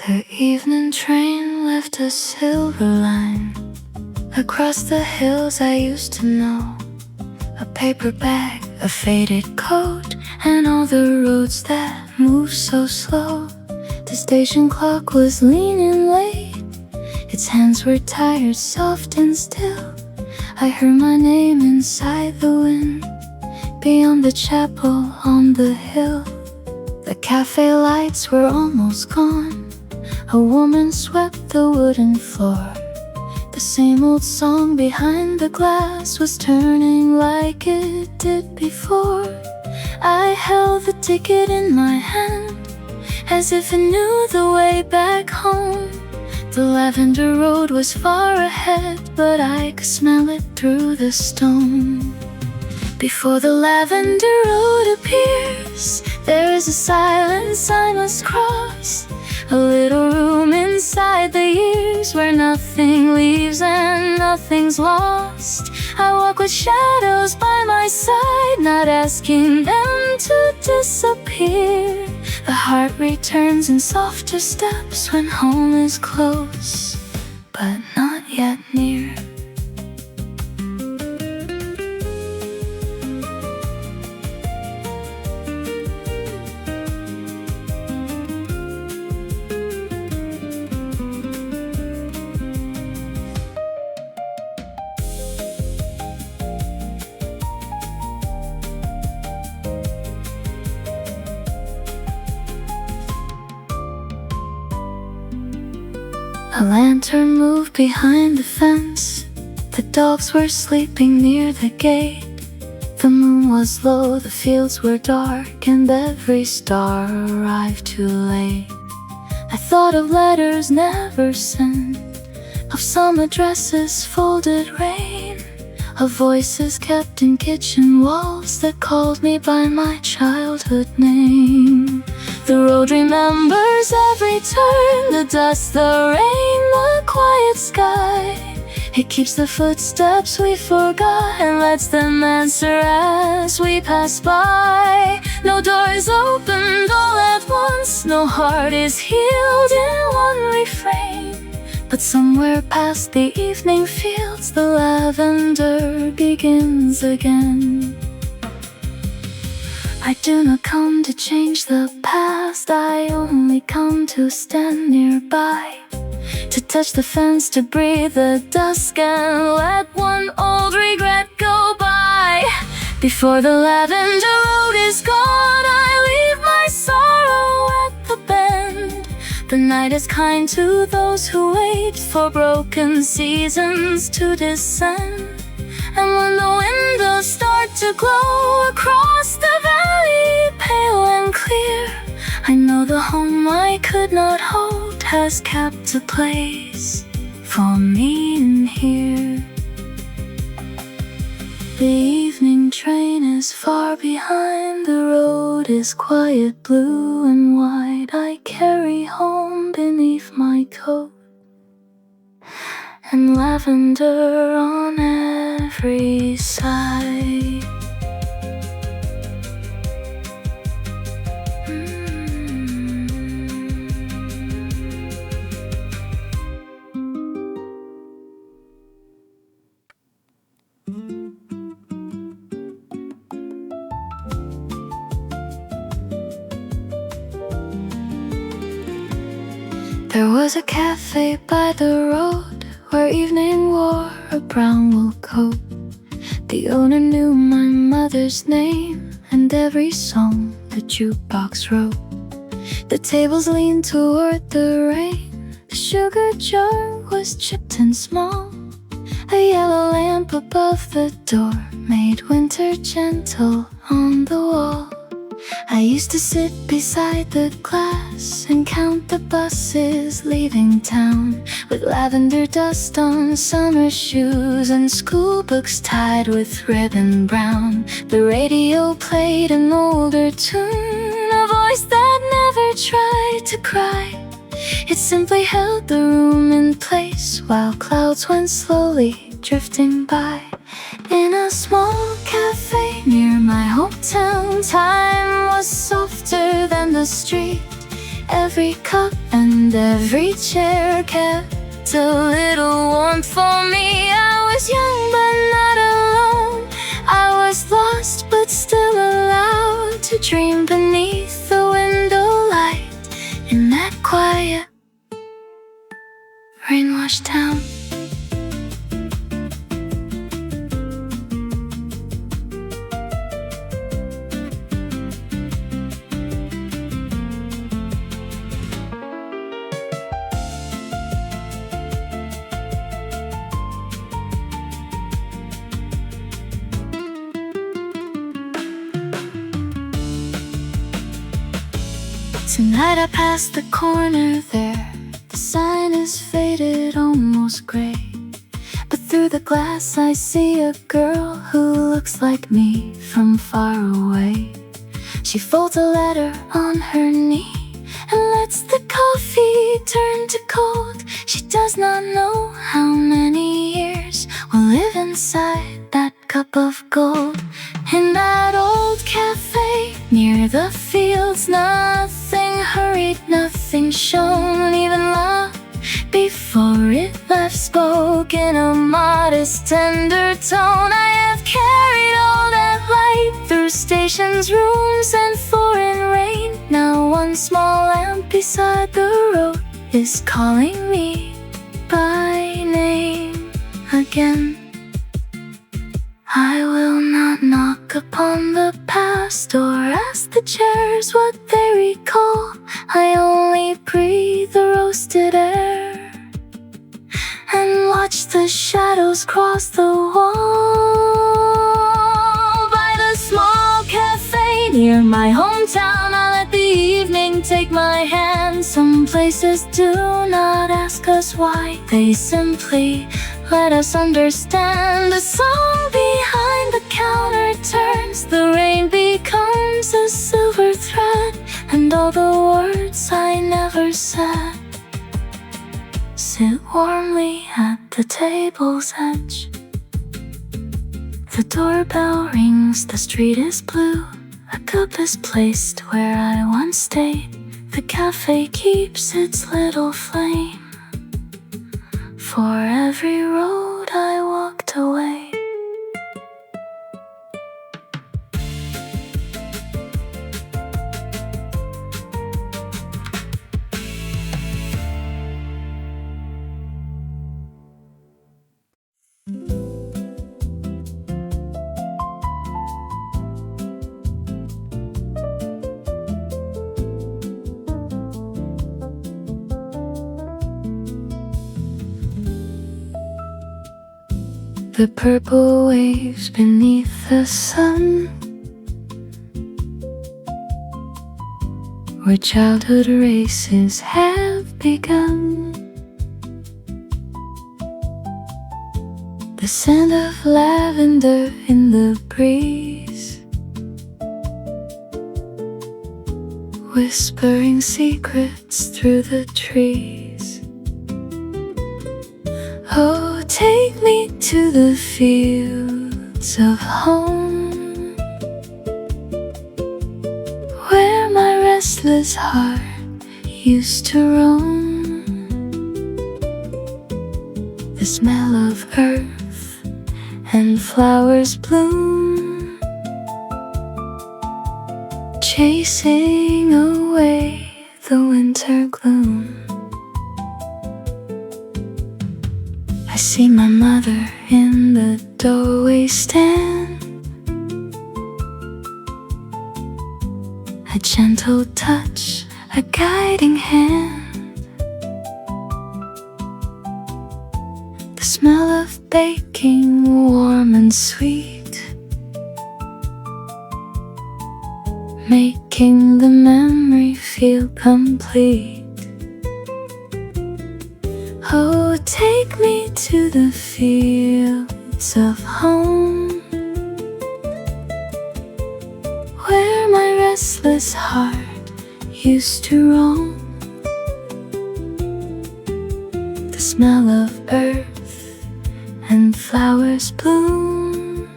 The evening train left a silver line across the hills I used to know. A paper bag, a faded coat, and all the roads that move so slow. The station clock was leaning late. Its hands were tired, soft and still. I heard my name inside the wind, beyond the chapel on the hill. The cafe lights were almost gone. A woman swept the wooden floor. The same old song behind the glass was turning like it did before. I held the ticket in my hand, as if it knew the way back home. The lavender road was far ahead, but I could smell it through the stone. Before the lavender road appears, there is a silence I must cross. A little room inside the years where nothing leaves and nothing's lost. I walk with shadows by my side, not asking them to disappear. The heart returns in softer steps when home is close, but not yet near. A lantern moved behind the fence. The dogs were sleeping near the gate. The moon was low, the fields were dark, and every star arrived too late. I thought of letters never sent, of some addresses folded rain, of voices kept in kitchen walls that called me by my childhood name. The road remembers every turn, the dust, the rain, the quiet sky. It keeps the footsteps we forgot and lets them answer as we pass by. No door is opened all at once, no heart is healed in one refrain. But somewhere past the evening fields, the lavender begins again. I do not come to change the past, I only come to stand nearby, to touch the fence, to breathe the dusk and let one old regret go by. Before the lavender road is gone, I leave my sorrow at the bend. The night is kind to those who wait for broken seasons to descend. And when the windows start to glow across the valley, pale and clear, I know the home I could not hold has kept a place for me in here. The evening train is far behind, the road is quiet blue and white. I carry home beneath my coat, and lavender on every side. There was a cafe by the road where evening wore a brown wool coat. The owner knew my mother's name and every song the jukebox wrote. The tables leaned toward the rain, the sugar jar was chipped and small. A yellow lamp above the door made winter gentle on the wall. I used to sit beside the glass and count the buses leaving town, with lavender dust on summer shoes and school books tied with ribbon brown. The radio played an older tune, a voice that never tried to cry. It simply held the room in place while clouds went slowly drifting by. In a small cafe near my hometown, time was softer than the street. Every cup and every chair kept a little warmth for me. I was young but not alone. I was lost but still allowed to dream beneath the window light in that quiet rain-washed town. Tonight I passed the corner there. The sign is faded, almost gray, but through the glass I see a girl who looks like me from far away. She folds a letter on her knee and lets the coffee turn to cold. She does not know how many years will live inside that cup of gold. In that old cafe near the fields, nothing hurried, nothing shown, even love before it left spoke in a modest, tender tone. I have carried all that light through stations, rooms, and foreign rain. Now one small lamp beside the road is calling me by name again. I will not knock upon the past or ask the chairs what they recall. I only breathe the roasted air and watch the shadows cross the wall. By the small cafe near my hometown, I let the evening take my hand. Some places do not ask us why, they simply let us understand. The song behind the counter turns, the rain becomes a silver thread, and all the words I never said sit warmly at the table's edge. The doorbell rings, the street is blue. A cup is placed where I once stayed. The cafe keeps its little flame. For every road I walked away. The purple waves beneath the sun, where childhood races have begun. The scent of lavender in the breeze, whispering secrets through the trees. Oh, take me to the fields of home, where my restless heart used to roam. The smell of earth and flowers bloom, chasing away the winter gloom. I see my mother in the doorway stand, a gentle touch, a guiding hand. The smell of baking, warm and sweet, making the memory feel complete. Oh, take me to the fields of home, where my restless heart used to roam. The smell of earth and flowers bloom,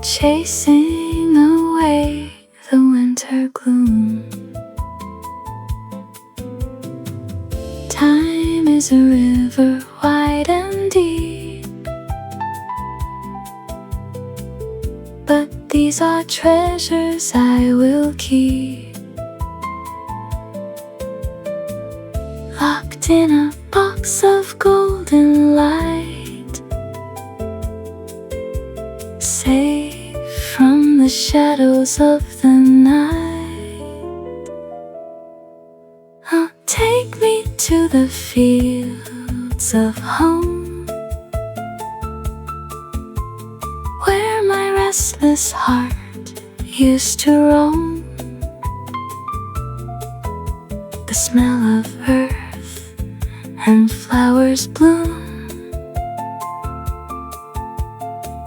chasing away the winter gloom. is a river wide and deep, but these are treasures I will keep, locked in a box of golden light, safe from the shadows of the night. Oh, take me to the fields of home, where my restless heart used to roam. The smell of earth and flowers bloom,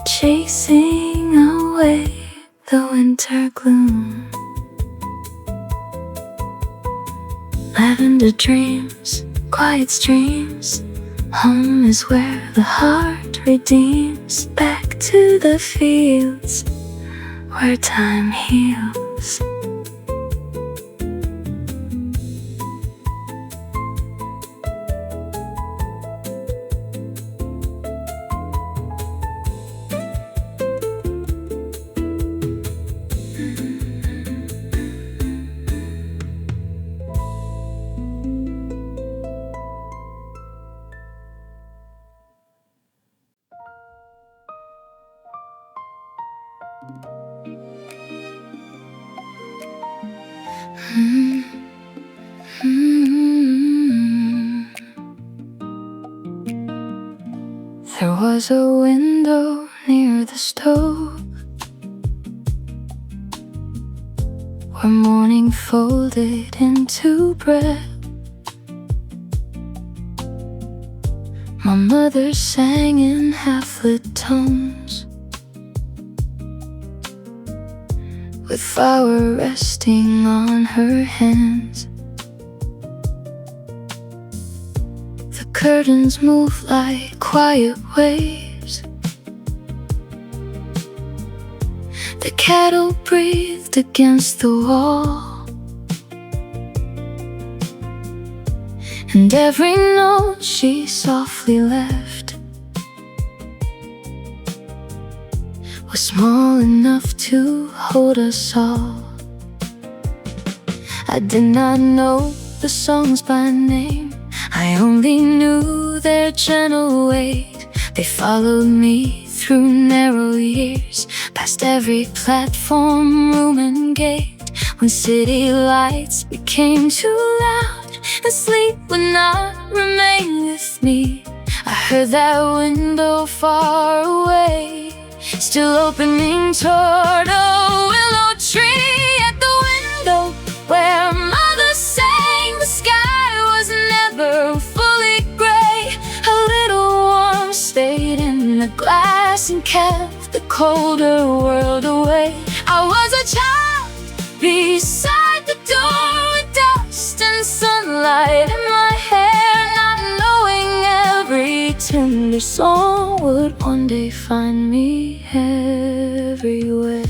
chasing away the winter gloom. Lavender dreams, quiet streams, home is where the heart redeems. Back to the fields where time heals. There was a window near the stove, where morning folded into bread. My mother sang in half-lit tones, with flour resting on her hands. The curtains moved like quiet waves, the kettle breathed against the wall, and every note she softly left was small enough to hold us all. I did not know the songs by name, I only knew their gentle weight. They followed me through narrow years, past every platform, room and gate. When city lights became too loud and sleep would not remain with me, I heard that window far away, still opening toward a willow tree. At the window where mother sang, the sky was never fully gray. A little warmth stayed in the glass and kept the colder world away. I was a child beside the door, with dust and sunlight in my hair, not knowing every tender song would one day find me everywhere.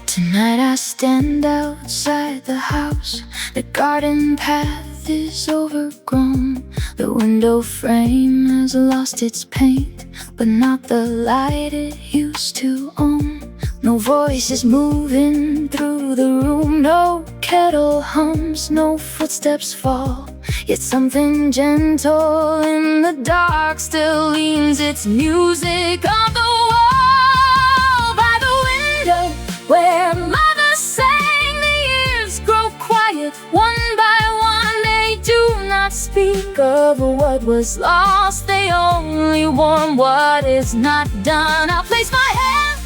Tonight I stand outside the house. The garden path is overgrown. The window frame has lost its paint, but not the light it used to own. No voices moving through the room, no kettle hums, no footsteps fall. Yet something gentle in the dark still leans its music on the wall. By the window where mother sang, the years grow quiet one by one. They do not speak of what was lost, they only warn what is not done. I'll place my hand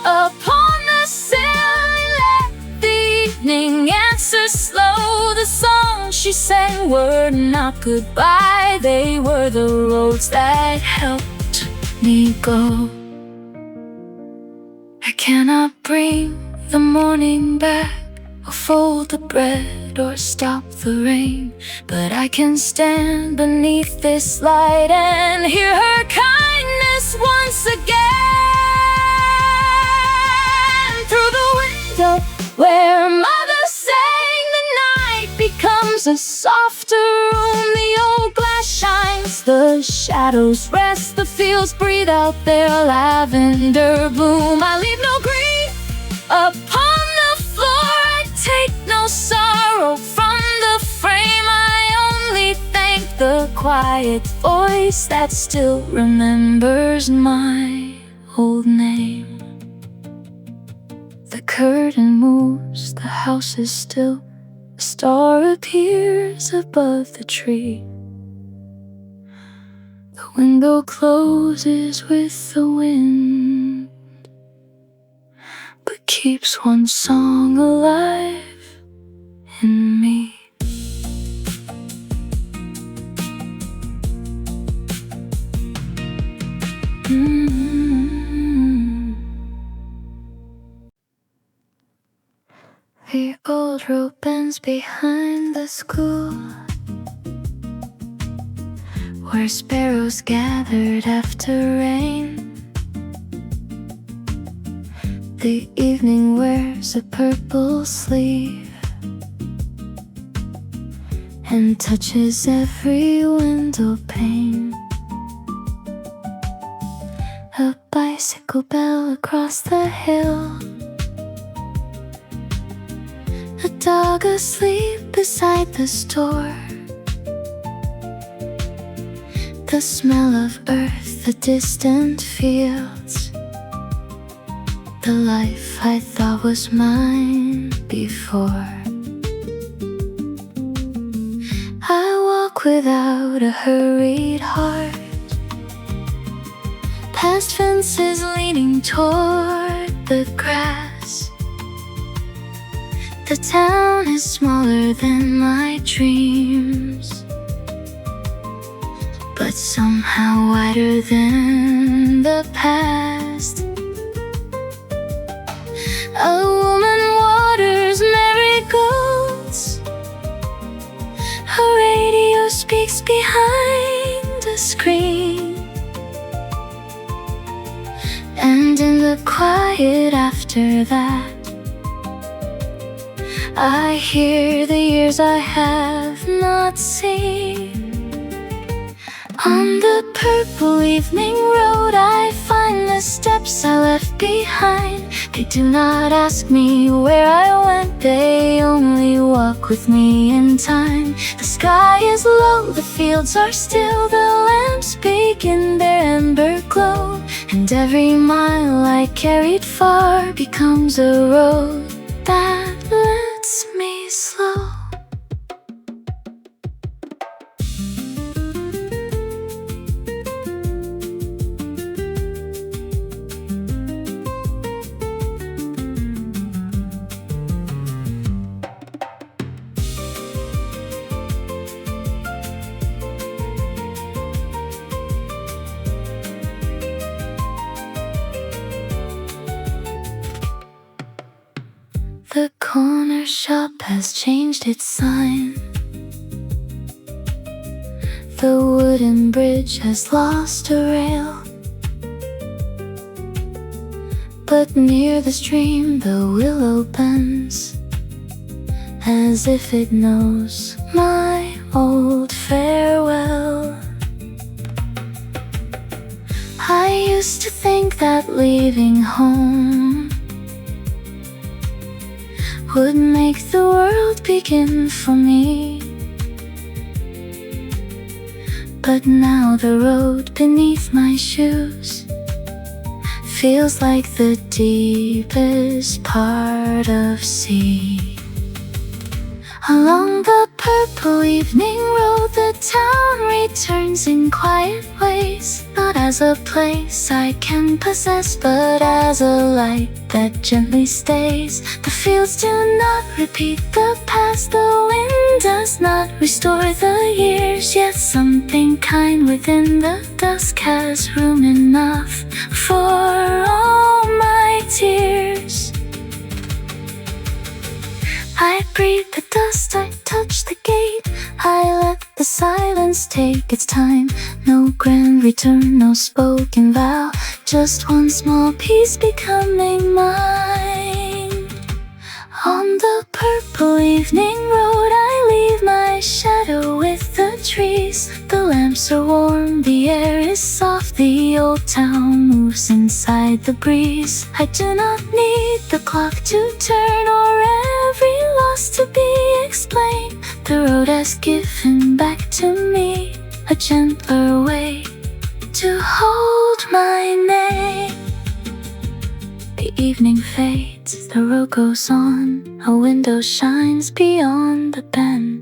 upon the sill and let the evening answers slow. The songs she sang were not goodbye, they were the roads that helped me go. I cannot bring the morning back, or fold the bread, or stop the rain, but I can stand beneath this light and hear her kindness once again. Through the window where mother sang, the night becomes a softer room. The old glass shines, the shadows rest, the fields breathe out their lavender bloom. I leave no grief upon the floor, I take no sorrow from the frame. I only thank the quiet voice that still remembers my old name. The curtain moves, the house is still, a star appears above the tree. The window closes with the wind, but keeps one song alive in me. The old road bends behind the school, where sparrows gathered after rain. The evening wears a purple sleeve and touches every window pane. A bicycle bell across the hill, a dog asleep beside the store. The smell of earth, the distant fields, the life I thought was mine before. I walk without a hurried heart, past fences leaning toward the grass. The town is smaller than my dreams, but somehow wider than the past. A woman waters marigolds, a radio speaks behind a screen, and in the quiet after that, I hear the years I have not seen. On the purple evening road, I find the steps I left behind. They do not ask me where I went, they only walk with me in time. The sky is low, the fields are still, the lamps begin their ember glow, and every mile I carried far becomes a road that lets me slow. The corner shop has changed its sign, the wooden bridge has lost a rail, but near the stream the willow bends, as if it knows my old farewell. I used to think that leaving home would make the world begin for me, but now the road beneath my shoes feels like the deepest part of sea. Along the purple evening road, the town returns in quiet ways, not as as a place I can possess, but as a light that gently stays. The fields do not repeat the past, the wind does not restore the years, yet something kind within the dusk has room enough for all my tears. I breathe the dust, I touch the gate, I let the silence take its time. No grand return, no spoken vow, just one small piece becoming mine. On the purple evening road, I leave my shadow with the trees. The lamps are warm, the air is soft, the old town moves inside the breeze. I do not need the clock to turn or every loss to be explained. The road has given back to me a gentler way to hold my name. The evening fades, the road goes on, a window shines beyond the bend.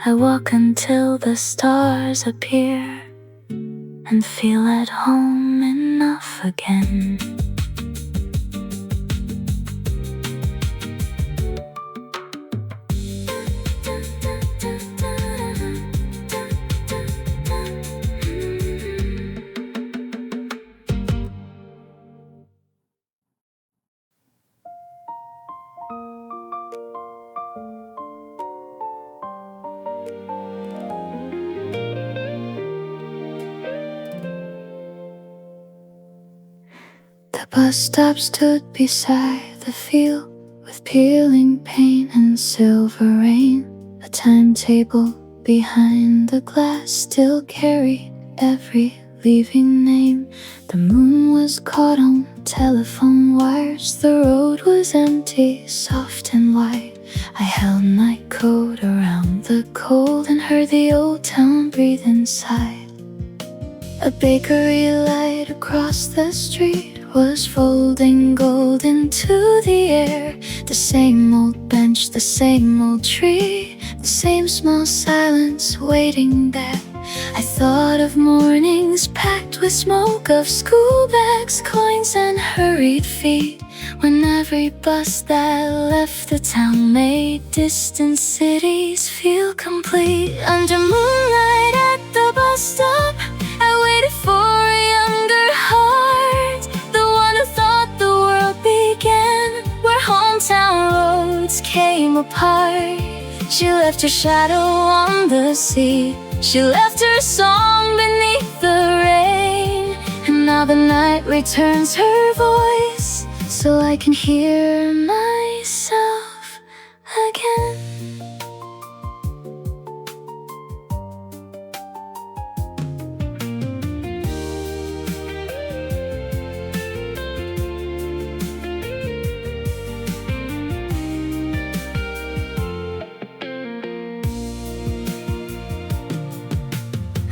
I walk until the stars appear and feel at home enough again. The bus stop stood beside the field with peeling paint and silver rain. A timetable behind the glass still carried every leaving name. The moon was caught on telephone wires. The road was empty, soft and white. I held my coat around the cold and heard the old town breathe inside. A bakery light across the street was folding gold into the air. The same old bench, the same old tree, the same small silence waiting there. I thought of mornings packed with smoke, of school bags, coins and hurried feet, when every bus that left the town made distant cities feel complete. Under moonlight at the bus stop, I waited for a younger heart, the one who thought the world began where hometown roads came apart. She left her shadow on the sea, she left her song beneath the rain, and now the night returns her voice so I can hear myself again.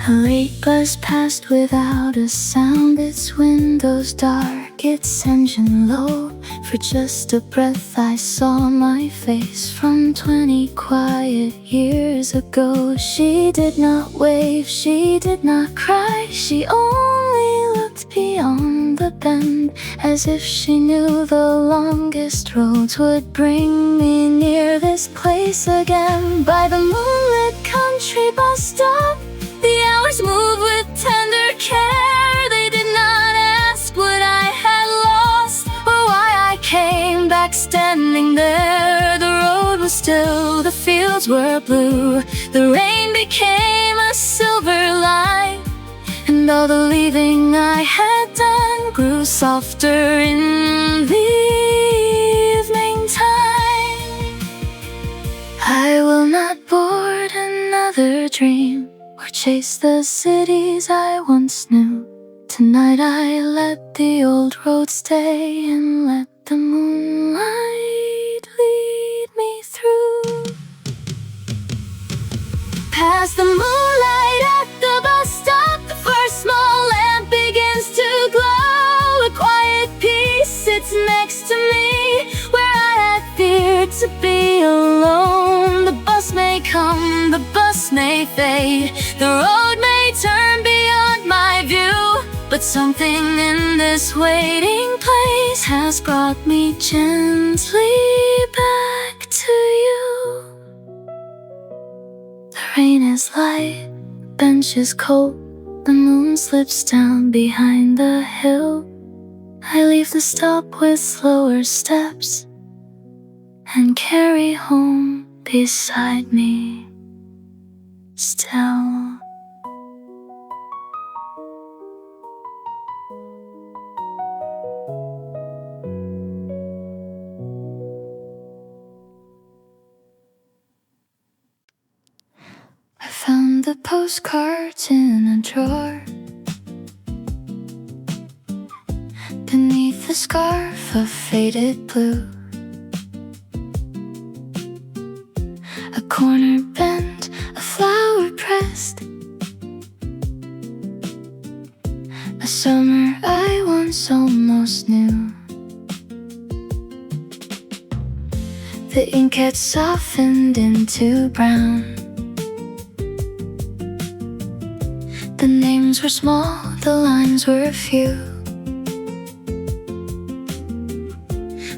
A late bus passed without a sound, its windows dark, its engine low. For just a breath I saw my face from 20 quiet years ago. She did not wave, she did not cry, she only looked beyond the bend, as if she knew the longest roads would bring me near this place again. By the moonlit country bus stop, the hours moved with tender care. They did not ask what I had lost or why I came back standing there. The road was still, the fields were blue, the rain became a silver light, and all the leaving I had done grew softer in the evening time. I will not board another dream or chase the cities I once knew. Tonight I let the old road stay and let the moonlight lead me through. Past the moonlight at the bus stop, the first small lamp begins to glow. A quiet peace sits next to me, where I had feared to be alone. The bus may come, the bus may fade, the road may turn beyond my view, But something in this waiting place has brought me gently back to you. The rain is light, the bench is cold, the moon slips down behind the hill. I leave the stop with slower steps and carry home beside me still. I found the postcards in a drawer beneath a scarf of faded blue. A corner bent, a flower pressed, a summer I once almost knew. The ink had softened into brown. The names were small, the lines were few,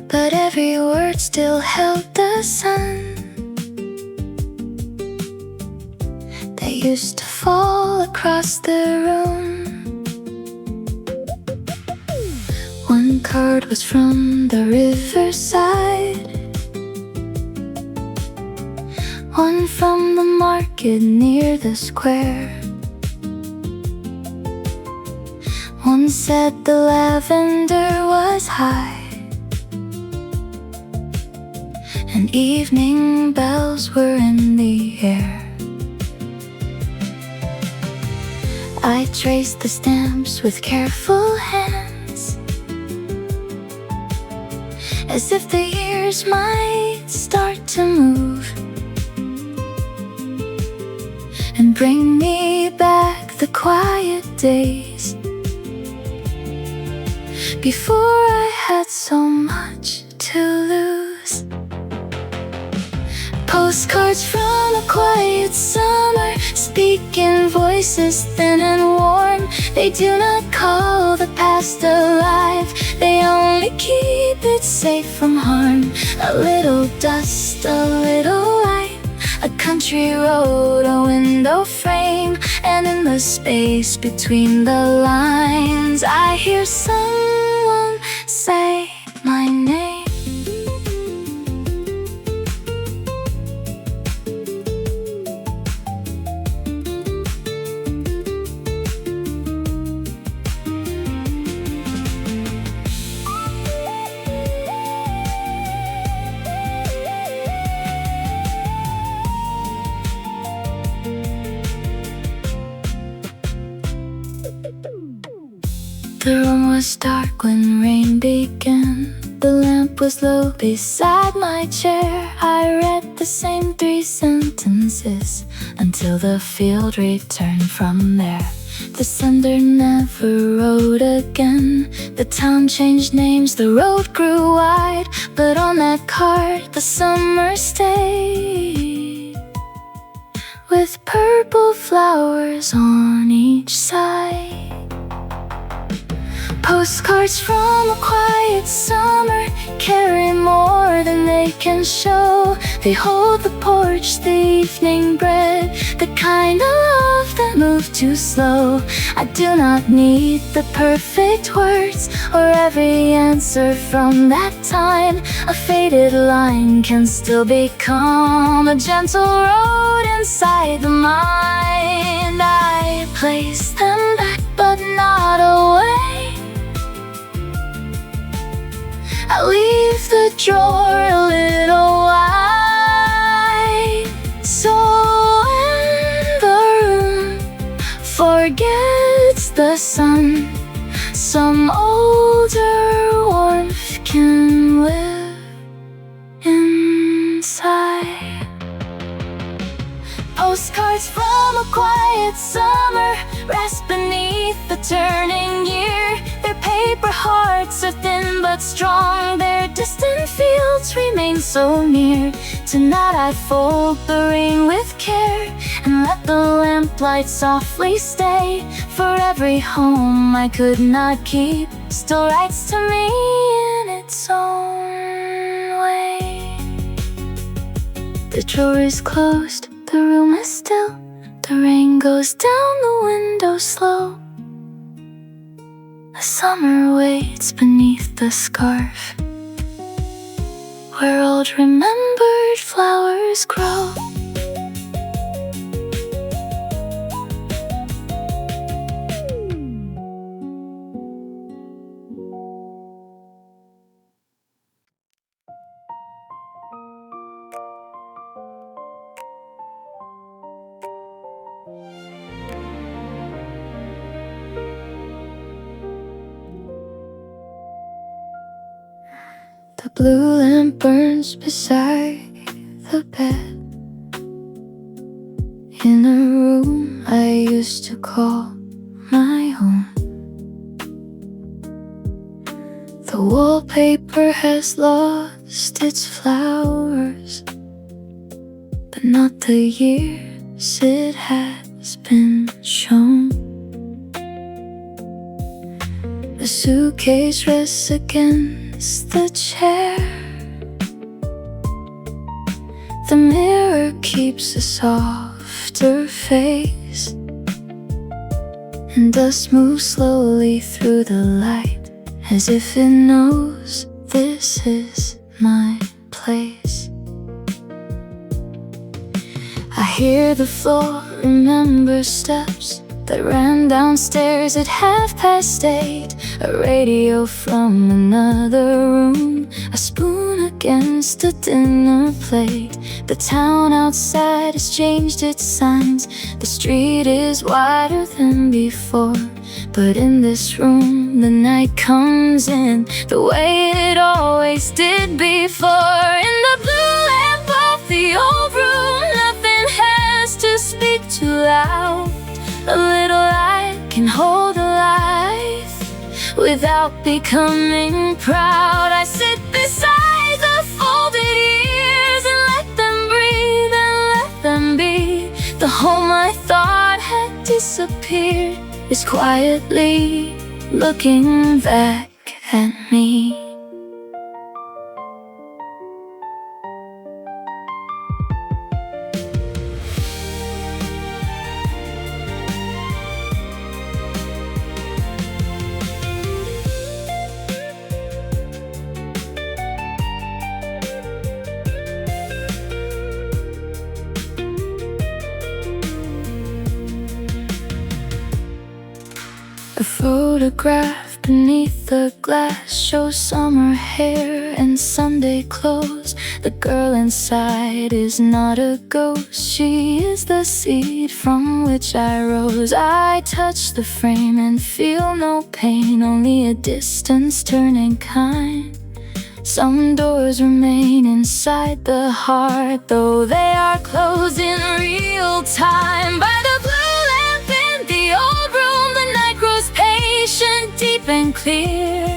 but every word still held the sun. They used to fall across the room. One card was from the riverside, one from the market near the square. One said the lavender was high, and evening bells were in the air. I traced the stamps with careful hands, as if the years might start to move and bring me back the quiet days before I had so much to lose. Postcards from a quiet summer, speaking voices thin and warm. They do not call the past alive, they only keep it safe from harm. A little dust, a little light, a country road, a window frame, and in the space between the lines I hear someone say my name. The room was dark when rain began. The lamp was low beside my chair. I read the same 3 sentences until the field returned from there. The sender never wrote again. The town changed names, the road grew wide, but on that card the summer stayed, with purple flowers on each side. Postcards from a quiet summer carry more than they can show. They hold the porch, the evening bread, the kind of love that moves too slow. I do not need the perfect words or every answer from that time. A faded line can still become a gentle road inside the mind. I place them back but not away. I leave the drawer a little wide, so when the room forgets the sun, some older warmth can live inside. Postcards from a quiet summer rest beneath the turning year. Their paper hearts are thin but strong, their distant fields remain so near. Tonight I fold the ring with care and let let the lamplight softly stay. For every home I could not keep still writes to me in its own way. The drawer is closed, the room is still. The rain goes down the window slow. The summer waits beneath the scarf where old remembered flowers grow. The blue lamp burns beside the bed in a room I used to call my own. The wallpaper has lost its flowers, but not the years it has been shown. The suitcase rests against the chair. The mirror keeps a softer face, and dust moves slowly through the light, as if it knows this is my place. I hear the floor, remember steps that ran downstairs at 8:30. A radio from another room, a spoon against a dinner plate. The town outside has changed its signs. The street is wider than before, but in this room the night comes in the way it always did before. In the blue lamp of the old room, nothing has to speak too loud. A little light can hold a life without becoming proud. I sit beside the folded years and let them breathe and let them be. The home I thought had disappeared is quietly looking back at me. A photograph beneath the glass shows summer hair and Sunday clothes. The girl inside is not a ghost, she is the seed from which I rose. I touch the frame and feel no pain, only a distance turning kind. Some doors remain inside the heart, though they are closed in real time. By the blue lamp in the old room, the night grows patient, deep and clear.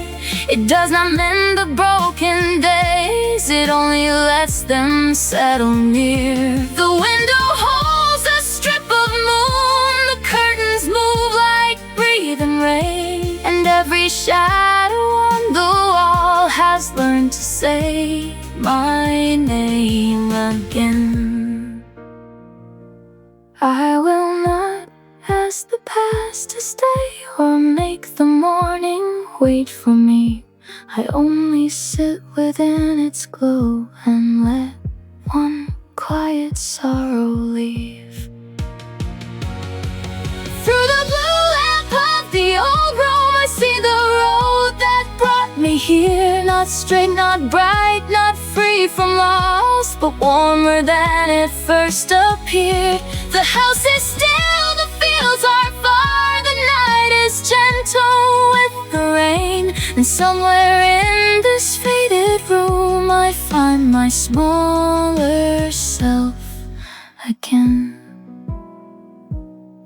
It does not mend the broken days, it only lets them settle near. The window holds a strip of moon, the curtains move like breathing rain, and every shadow on the wall has learned to say my name again. I will not ask the past to stay or make the morning wait for me. I only sit within its glow and let one quiet sorrow leave. Through the blue lamp of the old room, I see the road that brought me here. Not straight, not bright, not free from loss, but warmer than it first appeared. The house is still, the fields are far, the night is gentle with the rain, and somewhere in this faded room I find my smaller self again.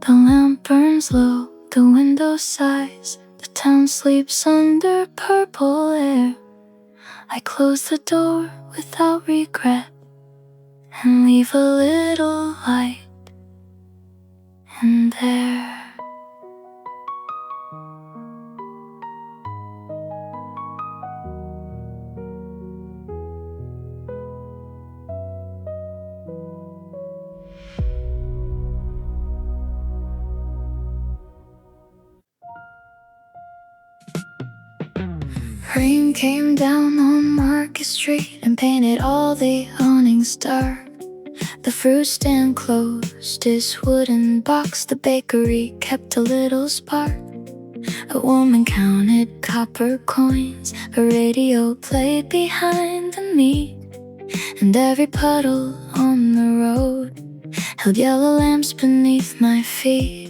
The lamp burns low, the window sighs, the town sleeps under purple air. I close the door without regret and leave a little light there. Rain came down on Market Street and painted all the awnings dark. The fruit stand closed its wooden box. The bakery kept a little spark. A woman counted copper coins. A radio played behind the meat. And every puddle on the road held yellow lamps beneath my feet.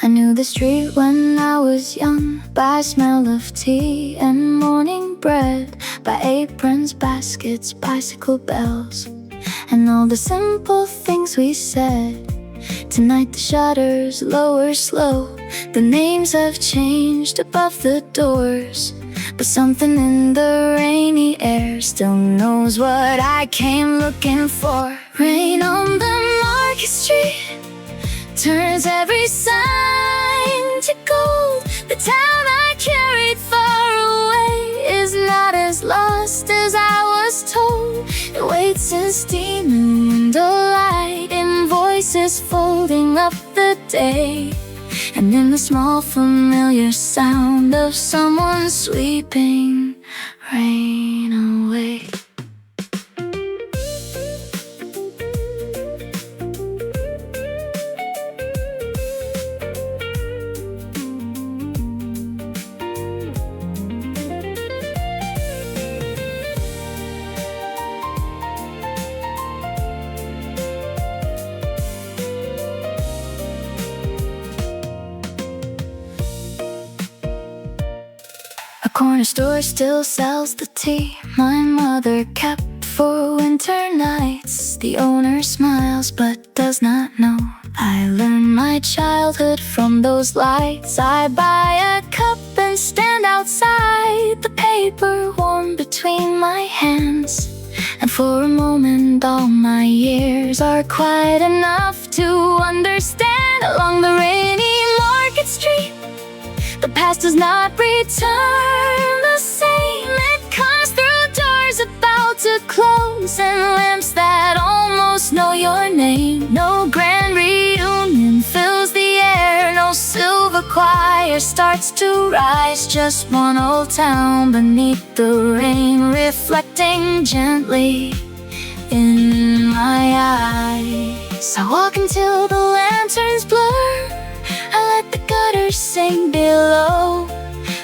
I knew the street when I was young by smell of tea and morning bread, by aprons, baskets, bicycle bells, and all the simple things we said. Tonight the shutters lower slow. The names have changed above the doors, but something in the rainy air still knows what I came looking for. Rain on the Market Street turns every sign to gold. The town I carried far away is not as lost as I was told. It waits in steaming window light, in voices folding up the day, and in the small familiar sound of someone sweeping rain away. A corner store still sells the tea my mother kept for winter nights. The owner smiles but does not know I learned my childhood from those lights. I buy a cup and stand outside, the paper warm between my hands, and for a moment all my years are quiet enough to understand. Along the rainy Market Street, the past does not return the same. It comes through doors about to close and lamps that almost know your name. No grand reunion fills the air, no silver choir starts to rise. Just one old town beneath the rain, reflecting gently in my eyes. I walk until the lanterns blur. I let the gutters sing below.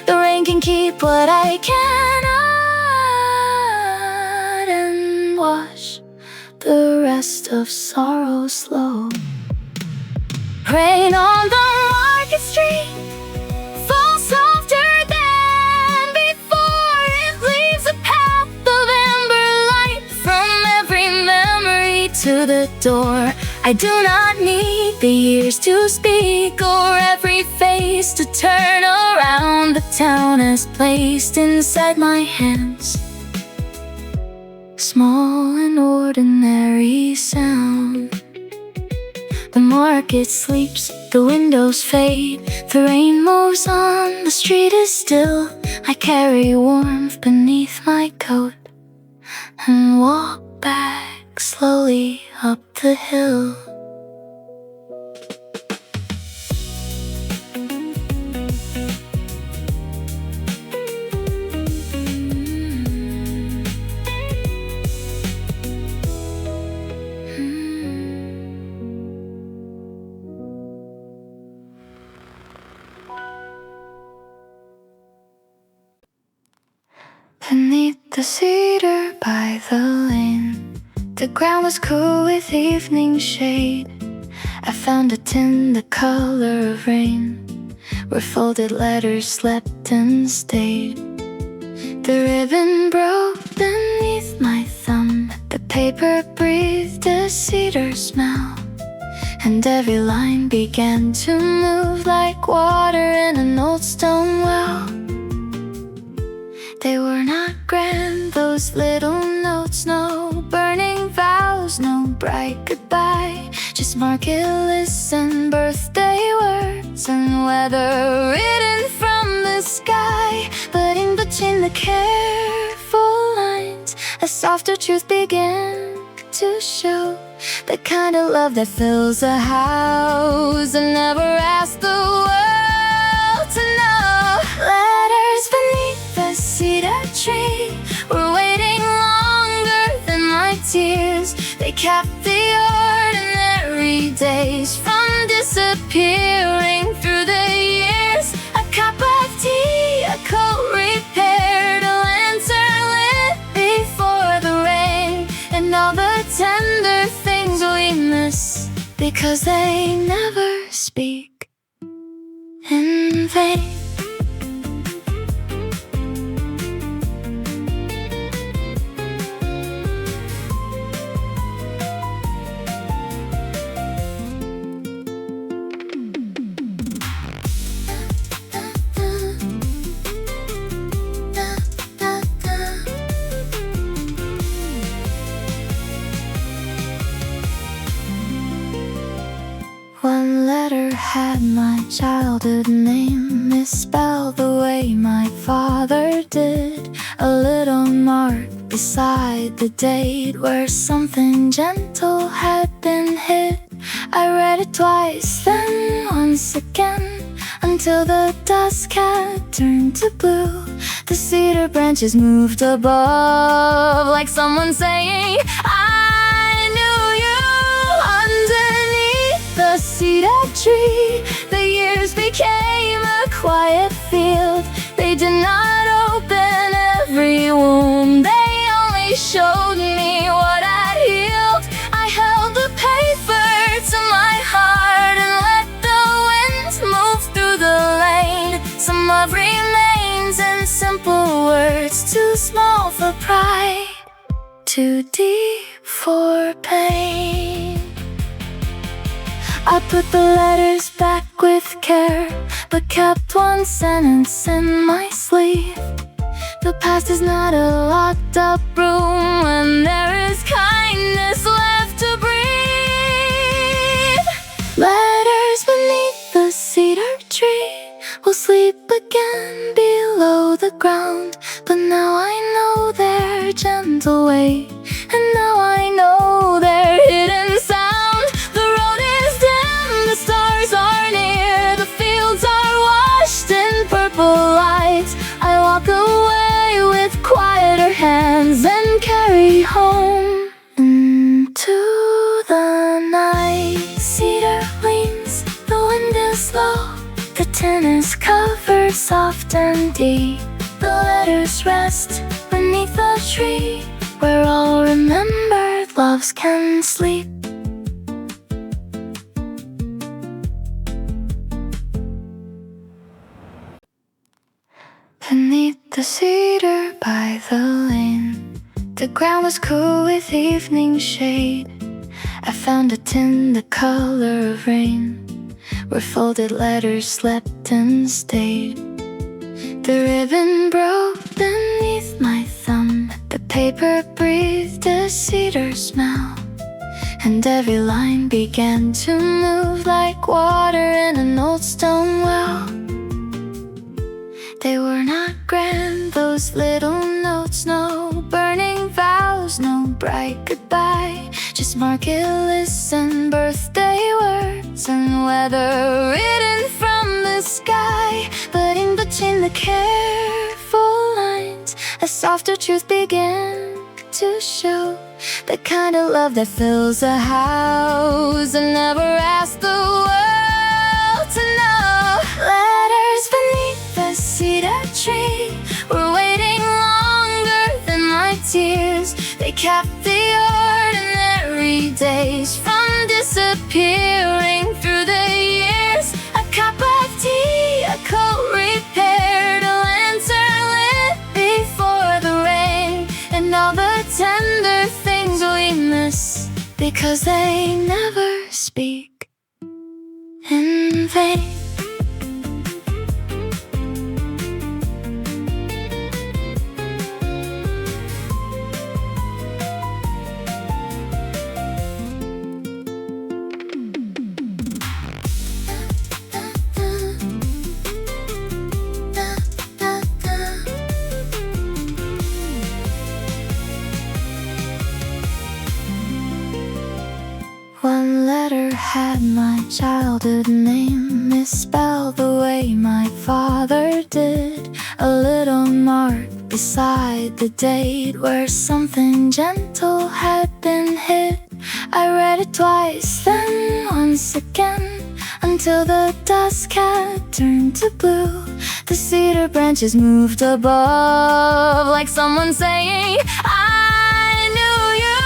The rain can keep what I cannot, and wash the rest of sorrow slow. Rain on the Market Street falls softer than before. It leaves a path of amber light from every memory to the door. I do not need the years to speak or every face to turn around. The town is placed inside my hands, small and ordinary sound. The market sleeps, the windows fade, the rain moves on, the street is still. I carry warmth beneath my coat and walk back slowly up the hill. Beneath the cedar by the lane, the ground was cool with evening shade. I found a tin the color of rain, where folded letters slept and stayed. The ribbon broke beneath my thumb, the paper breathed a cedar smell, and every line began to move like water in an old stone well. They were not grand, those little notes, no burning vows, no bright goodbye, just Just market lists and birthday words and weather written from the sky. But in between the careful lines, a softer truth began to show. The kind of love that fills a house and never asks the world to know. Letters beneath the cedar tree were waiting longer than my tears. They kept the ordinary days from disappearing through the years. A cup of tea, a coat repaired, a lantern lit before the rain, and all the tender things we miss because they never speak in vain. One letter had my childhood name misspelled the way my father did. A little mark beside the date where something gentle had been hid. I read it twice, then once again, until the dusk had turned to blue. The cedar branches moved above, like someone saying, I knew you. Underneath the cedar tree, the years became a quiet field. They did not open every wound, they only showed me what I'd healed. I held the paper to my heart and let the winds move through the lane. Some love remains in simple words, too small for pride, too deep for pain. I put the letters back with care, but kept one sentence in my sleeve. The past is not a locked up room when there is kindness left to breathe. Letters beneath the cedar tree will sleep again below the ground. But now I know their gentle weight, and now I know their hidden sound. The road is dim, the stars are near, the fields are washed in purple light. I walk away with quieter hands and carry home into the night. Cedar leans, the wind is low, the tin is covered soft and deep. The letters rest beneath the tree where all remembered loves can sleep. Beneath the cedar by the lane, the ground was cool with evening shade. I found a tin the color of rain, where folded letters slept and stayed. The ribbon broke beneath my thumb, the paper breathed a cedar smell, and every line began to move like water in an old stone well. They were not grand, those little notes, no burning vows, no bright goodbye, just market lists and birthday words and weather written from the sky. But in between the careful lines, a softer truth began to show. The kind of love that fills a house and never asks the world to know. Letters beneath the cedar tree were waiting longer than my tears. They kept the ordinary days from disappearing through the years. A cup of tea, a coat repaired, a lantern lit before the rain, and all the tender things we miss because they never speak in vain. childhood name misspelled the way my father did. A little mark beside the date where something gentle had been hid. I read it twice, then once again, until the dusk had turned to blue. The cedar branches moved above, like someone saying, I knew you.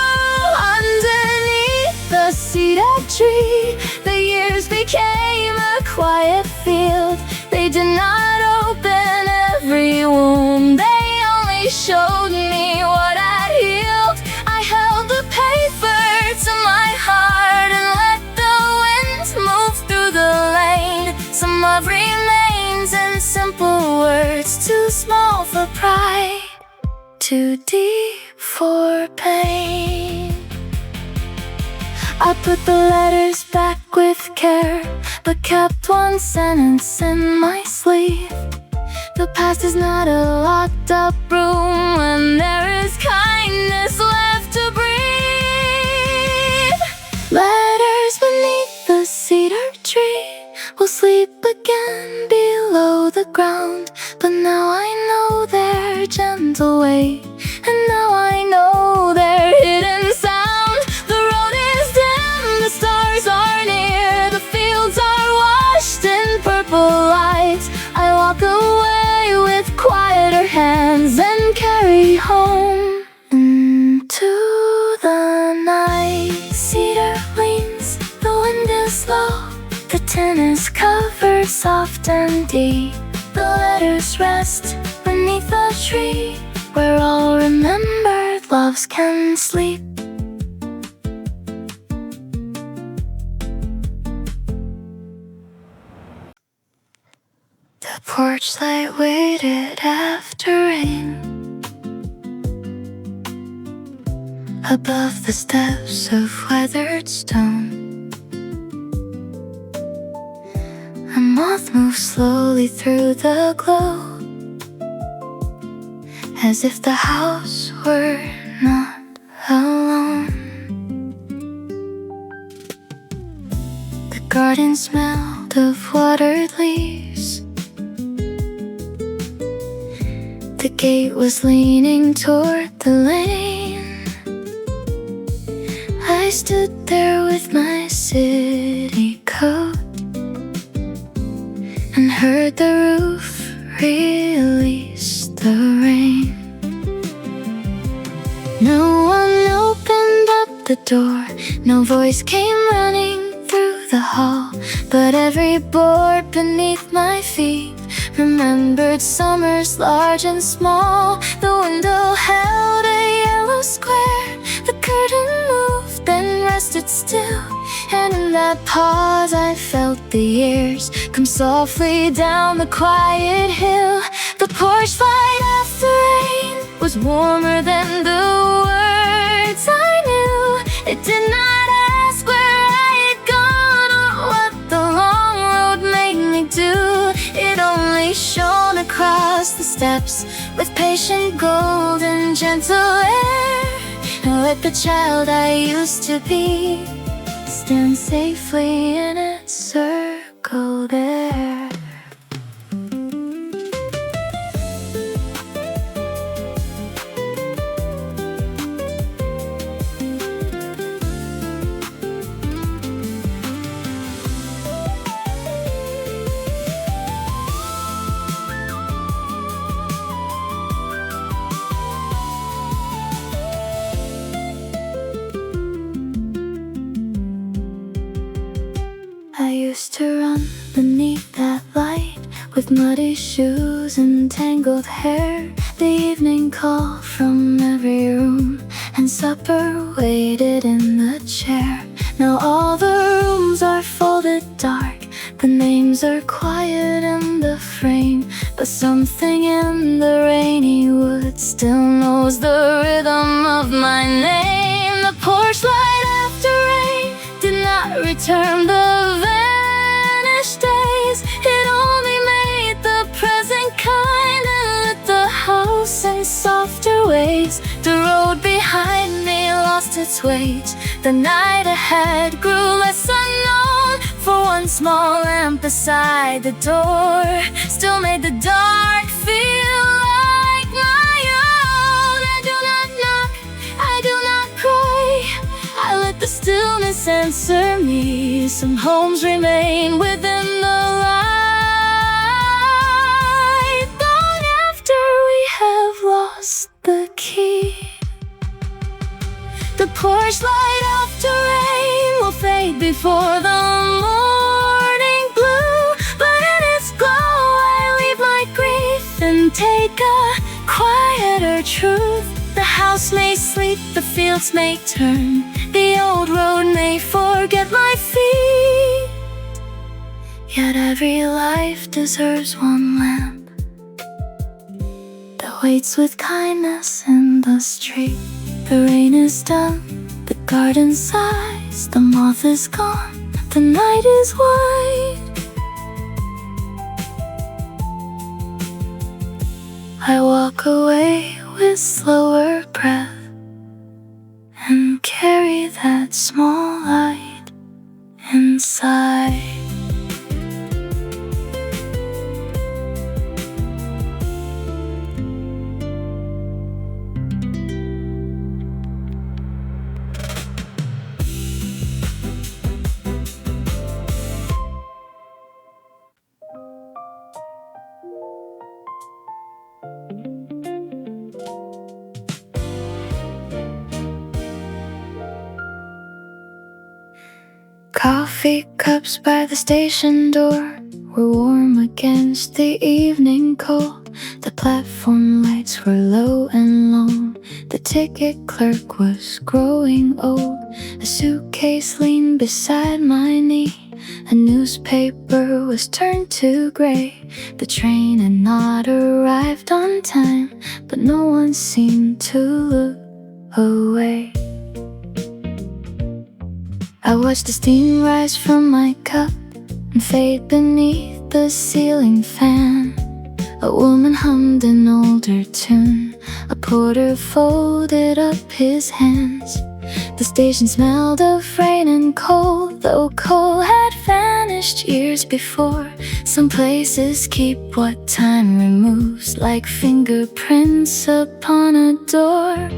Underneath the cedar tree, the years became a quiet field. They did not open every wound, they only showed me what I'd healed. I held the paper to my heart and let the winds move through the lane. Some love remains in simple words, too small for pride, too deep for pain. I put the letters back with care, but kept one sentence in my sleeve. The past is not a locked up room when there is kindness left to breathe. Letters beneath the cedar tree will sleep again below the ground. But now I know their gentle weight, and now I know their hidden sound. The road is dim, the stars are near, the fields are washed in purple light. I walk away with quieter hands and carry home into the night. Cedar leans, the wind is low, the tin is covered soft and deep. The letters rest beneath the tree, where all remembered loves can sleep. The porch light waited after rain, above the steps of weathered stone. A moth moved slowly through the glow, as if the house were not alone. The garden smelled of watered leaves. The gate was leaning toward the lane. I stood there with my city coat and heard the roof release the rain. No one opened up the door, no voice came running through the hall, but every board beneath my feet remembered summers large and small. The window held a yellow square, the curtain moved then rested still, and in that pause I felt the years come softly down the quiet hill. The porch light after rain was warmer than the words I knew. It did not ask where I had gone or what the long road made me do. It only shone across the steps with patient gold and gentle air, and let the child I used to be stand safely in its circle there. I used to run beneath that light with muddy shoes and tangled hair. The evening call from every room, and supper waited in the chair. Now all the rooms are folded dark, the names are quiet in the frame, but something in the rainy woods still knows the rhythm of my name. The porch light after rain did not return the vanished days. It only made the present kind and lit the house in softer ways. The road behind me lost its weight. The night ahead grew less unknown. For one small lamp beside the door still made the dark feel like my own. I do not knock, I do not cry, I let the stillness answer me. Some homes remain within the light long after we have lost the key. The porch light after rain will fade before the morning blue, but in its glow I leave my grief and take a quieter truth. The house may sleep, the fields may turn, the old road may forget my feet, yet every life deserves one lamp that waits with kindness in the street. The rain is done, the garden sighs, the moth is gone, the night is white. I walk away with slower breath and carry that small light inside. Coffee cups by the station door were warm against the evening cold. The platform lights were low and long. The ticket clerk was growing old. A suitcase leaned beside my knee. A newspaper was turned to gray. The train had not arrived on time, but no one seemed to look away. I watched the steam rise from my cup and fade beneath the ceiling fan. A woman hummed an older tune. A porter folded up his hands. The station smelled of rain and coal, though coal had vanished years before. Some places keep what time removes, like fingerprints upon a door.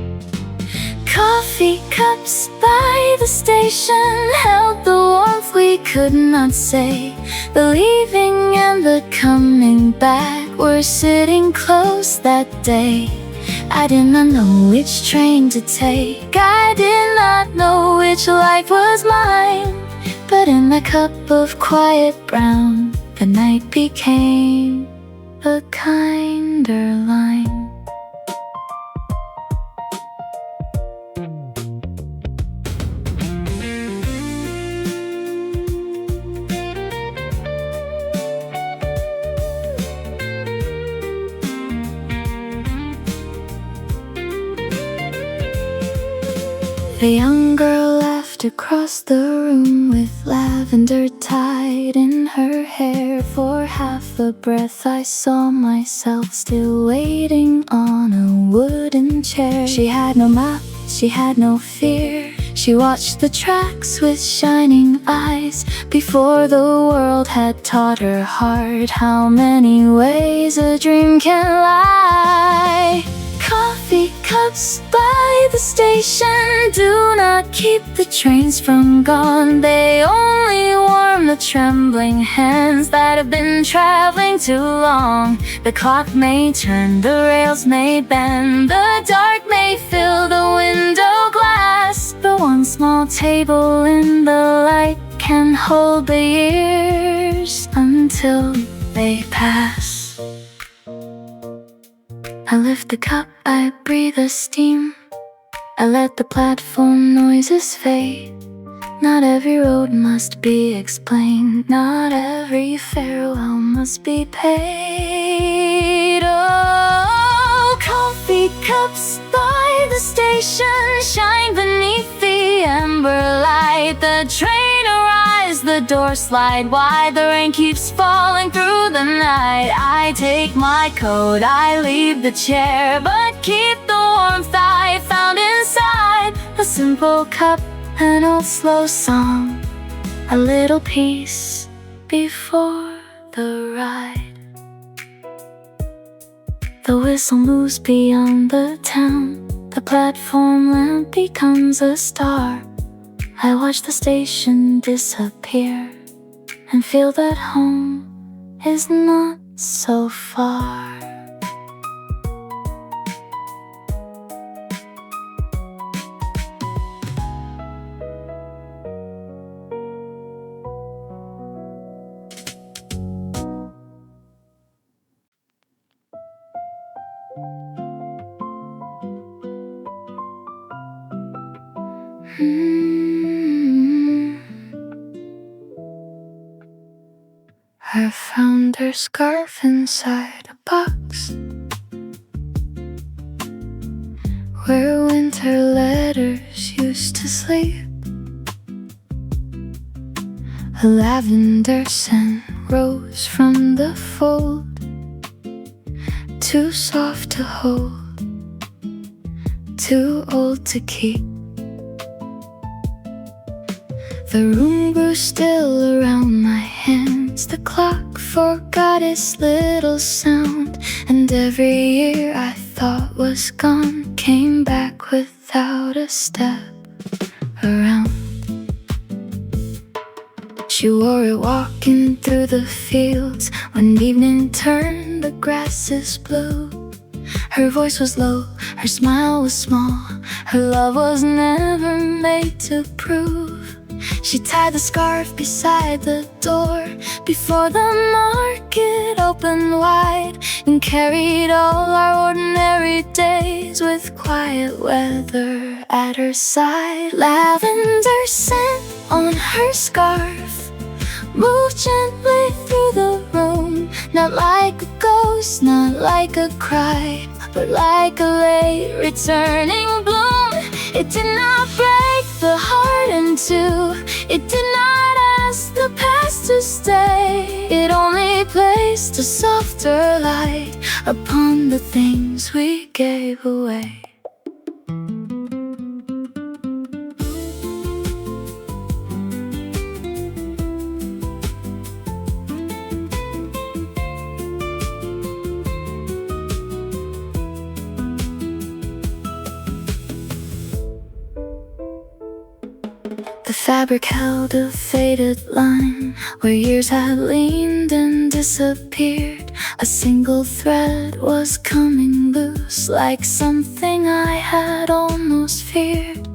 Coffee cups by the station held the warmth we could not say. The leaving and the coming back were sitting close that day. I did not know which train to take, I did not know which life was mine. But in the cup of quiet brown, the night became a kinder line. A young girl laughed across the room with lavender tied in her hair. For half a breath I saw myself still waiting on a wooden chair. She had no map, she had no fear. She watched the tracks with shining eyes before the world had taught her heart how many ways a dream can lie. Coffee cups by the station do not keep the trains from gone. They only warm the trembling hands that have been traveling too long. The clock may turn, the rails may bend, the dark may fill the window glass, but one small table in the light can hold the years until they pass. I lift the cup, I breathe the steam. I let the platform noises fade. Not every road must be explained. Not every farewell must be paid. Oh, coffee cups by the station shine beneath the amber light. The train arrives, the doors slide wide. The rain keeps falling through the night. I take my coat, I leave the chair, but keep the warmth I found inside. A simple cup, an old slow song, a little peace before the ride. The whistle moves beyond the town. The platform lamp becomes a star. I watch the station disappear and feel that home is not so far. I found her scarf inside a box where winter letters used to sleep. A lavender scent rose from the fold, too soft to hold, too old to keep. The room grew still around my hands. The clock forgot its little sound, and every year I thought was gone came back without a step around. She wore it walking through the fields. When evening turned, the grasses blue. Her voice was low, her smile was small. Her love was never made to prove. She tied the scarf beside the door before the market opened wide, and carried all our ordinary days with quiet weather at her side. Lavender scent on her scarf moved gently through the room, not like a ghost, not like a cry, but like a late returning bloom. It did not break the heart in two. It did not ask the past to stay. It only placed a softer light upon the things we gave away. The fabric held a faded line where years had leaned and disappeared. A single thread was coming loose, like something I had almost feared.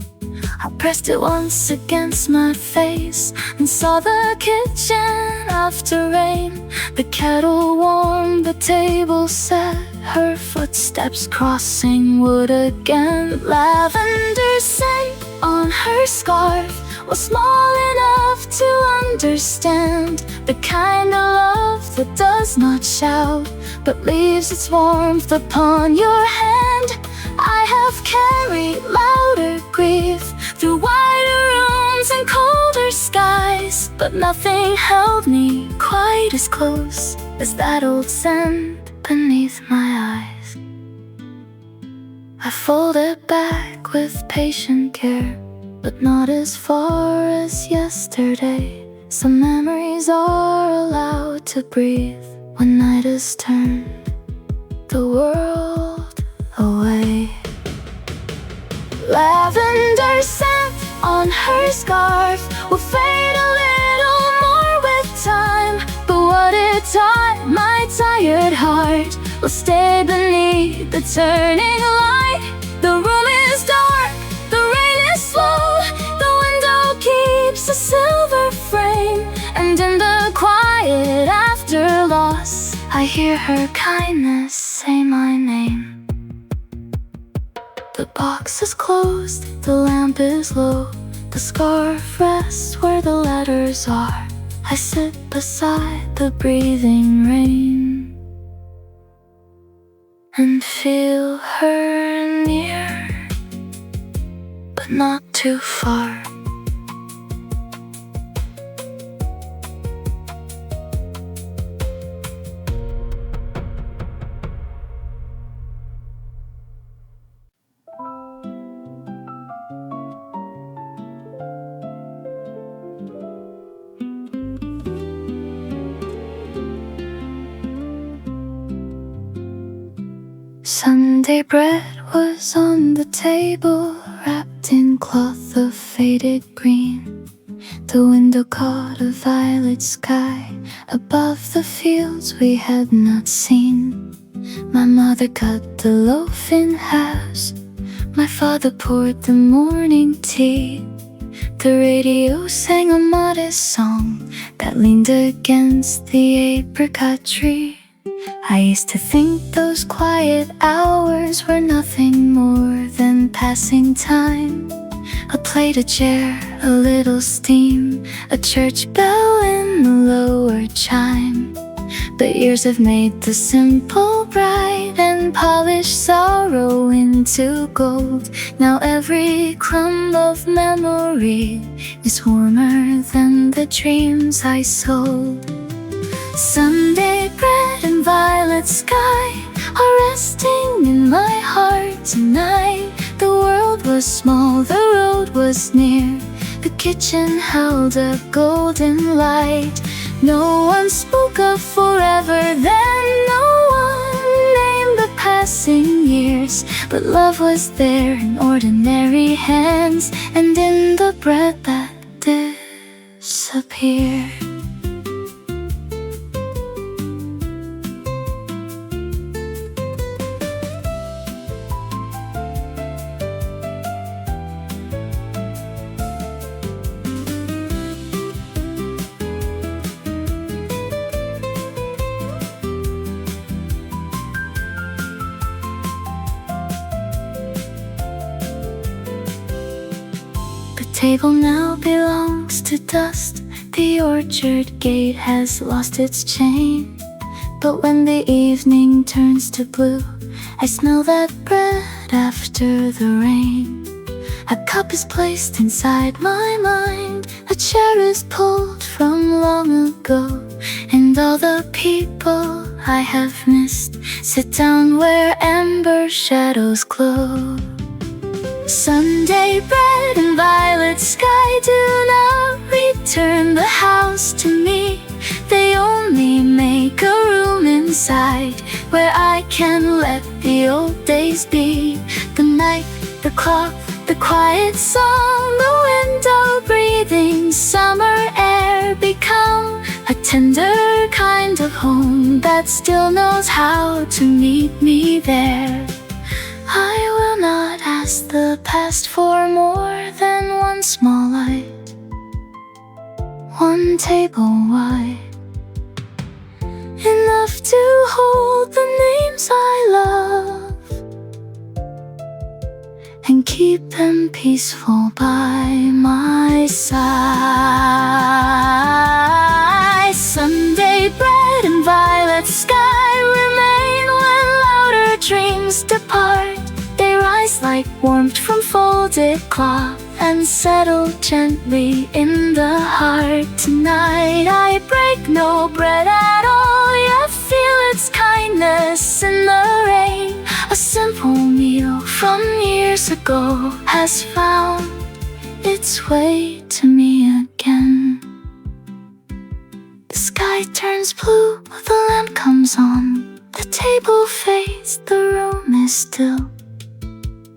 I pressed it once against my face and saw the kitchen after rain. The kettle warm, the table set, her footsteps crossing wood again. Lavender scent on her scarf was small enough to understand the kind of love that does not shout, but leaves its warmth upon your hand. I have carried louder grief through wider rooms and colder skies, but nothing held me quite as close as that old scent beneath my eyes. I fold it back with patient care, but not as far as yesterday. Some memories are allowed to breathe when night has turned the world away. Lavender scent on her scarf will fade a little more with time, but what it taught my tired heart will stay beneath the turning light. The room is dark, the rain is slow, the window keeps a silver frame, and in the quiet after loss, I hear her kindness say my name. The box is closed, the lamp is low, the scarf rests where the letters are. I sit beside the breathing rain and feel her near, but not too far. Sunday bread was on the table, wrapped in cloth of faded green. The window caught a violet sky above the fields we had not seen. My mother cut the loaf in halves, my father poured the morning tea. The radio sang a modest song that leaned against the apricot tree. I used to think those quiet hours were nothing more than passing time. A plate, a chair, a little steam, a church bell in the lower chime. But years have made the simple bright and polished sorrow into gold. Now every crumb of memory is warmer than the dreams I sold. Sunday bread and violet sky are resting in my heart tonight. The world was small, the road was near, the kitchen held a golden light. No one spoke of forever then, no one named the passing years, but love was there in ordinary hands and in the bread that disappeared. The table now belongs to dust. The orchard gate has lost its chain. But when the evening turns to blue, I smell that bread after the rain. A cup is placed inside my mind, a chair is pulled from long ago, and all the people I have missed sit down where ember shadows glow. Sunday bread and violet sky do not return the house to me. They only make a room inside where I can let the old days be. The night, the clock, the quiet song, the window breathing summer air become a tender kind of home that still knows how to meet me there. I will not ask the past for more than one small light, one table wide, enough to hold the names I love and keep them peaceful by my side. Sunday bread and violet sky remain when louder dreams depart. They rise like warmth from folded cloth and settle gently in the heart. Tonight I break no bread at all, yet feel its kindness in the rain. A simple meal from years ago has found its way to me again. The sky turns blue, the lamp comes on, the table fades, the room is still.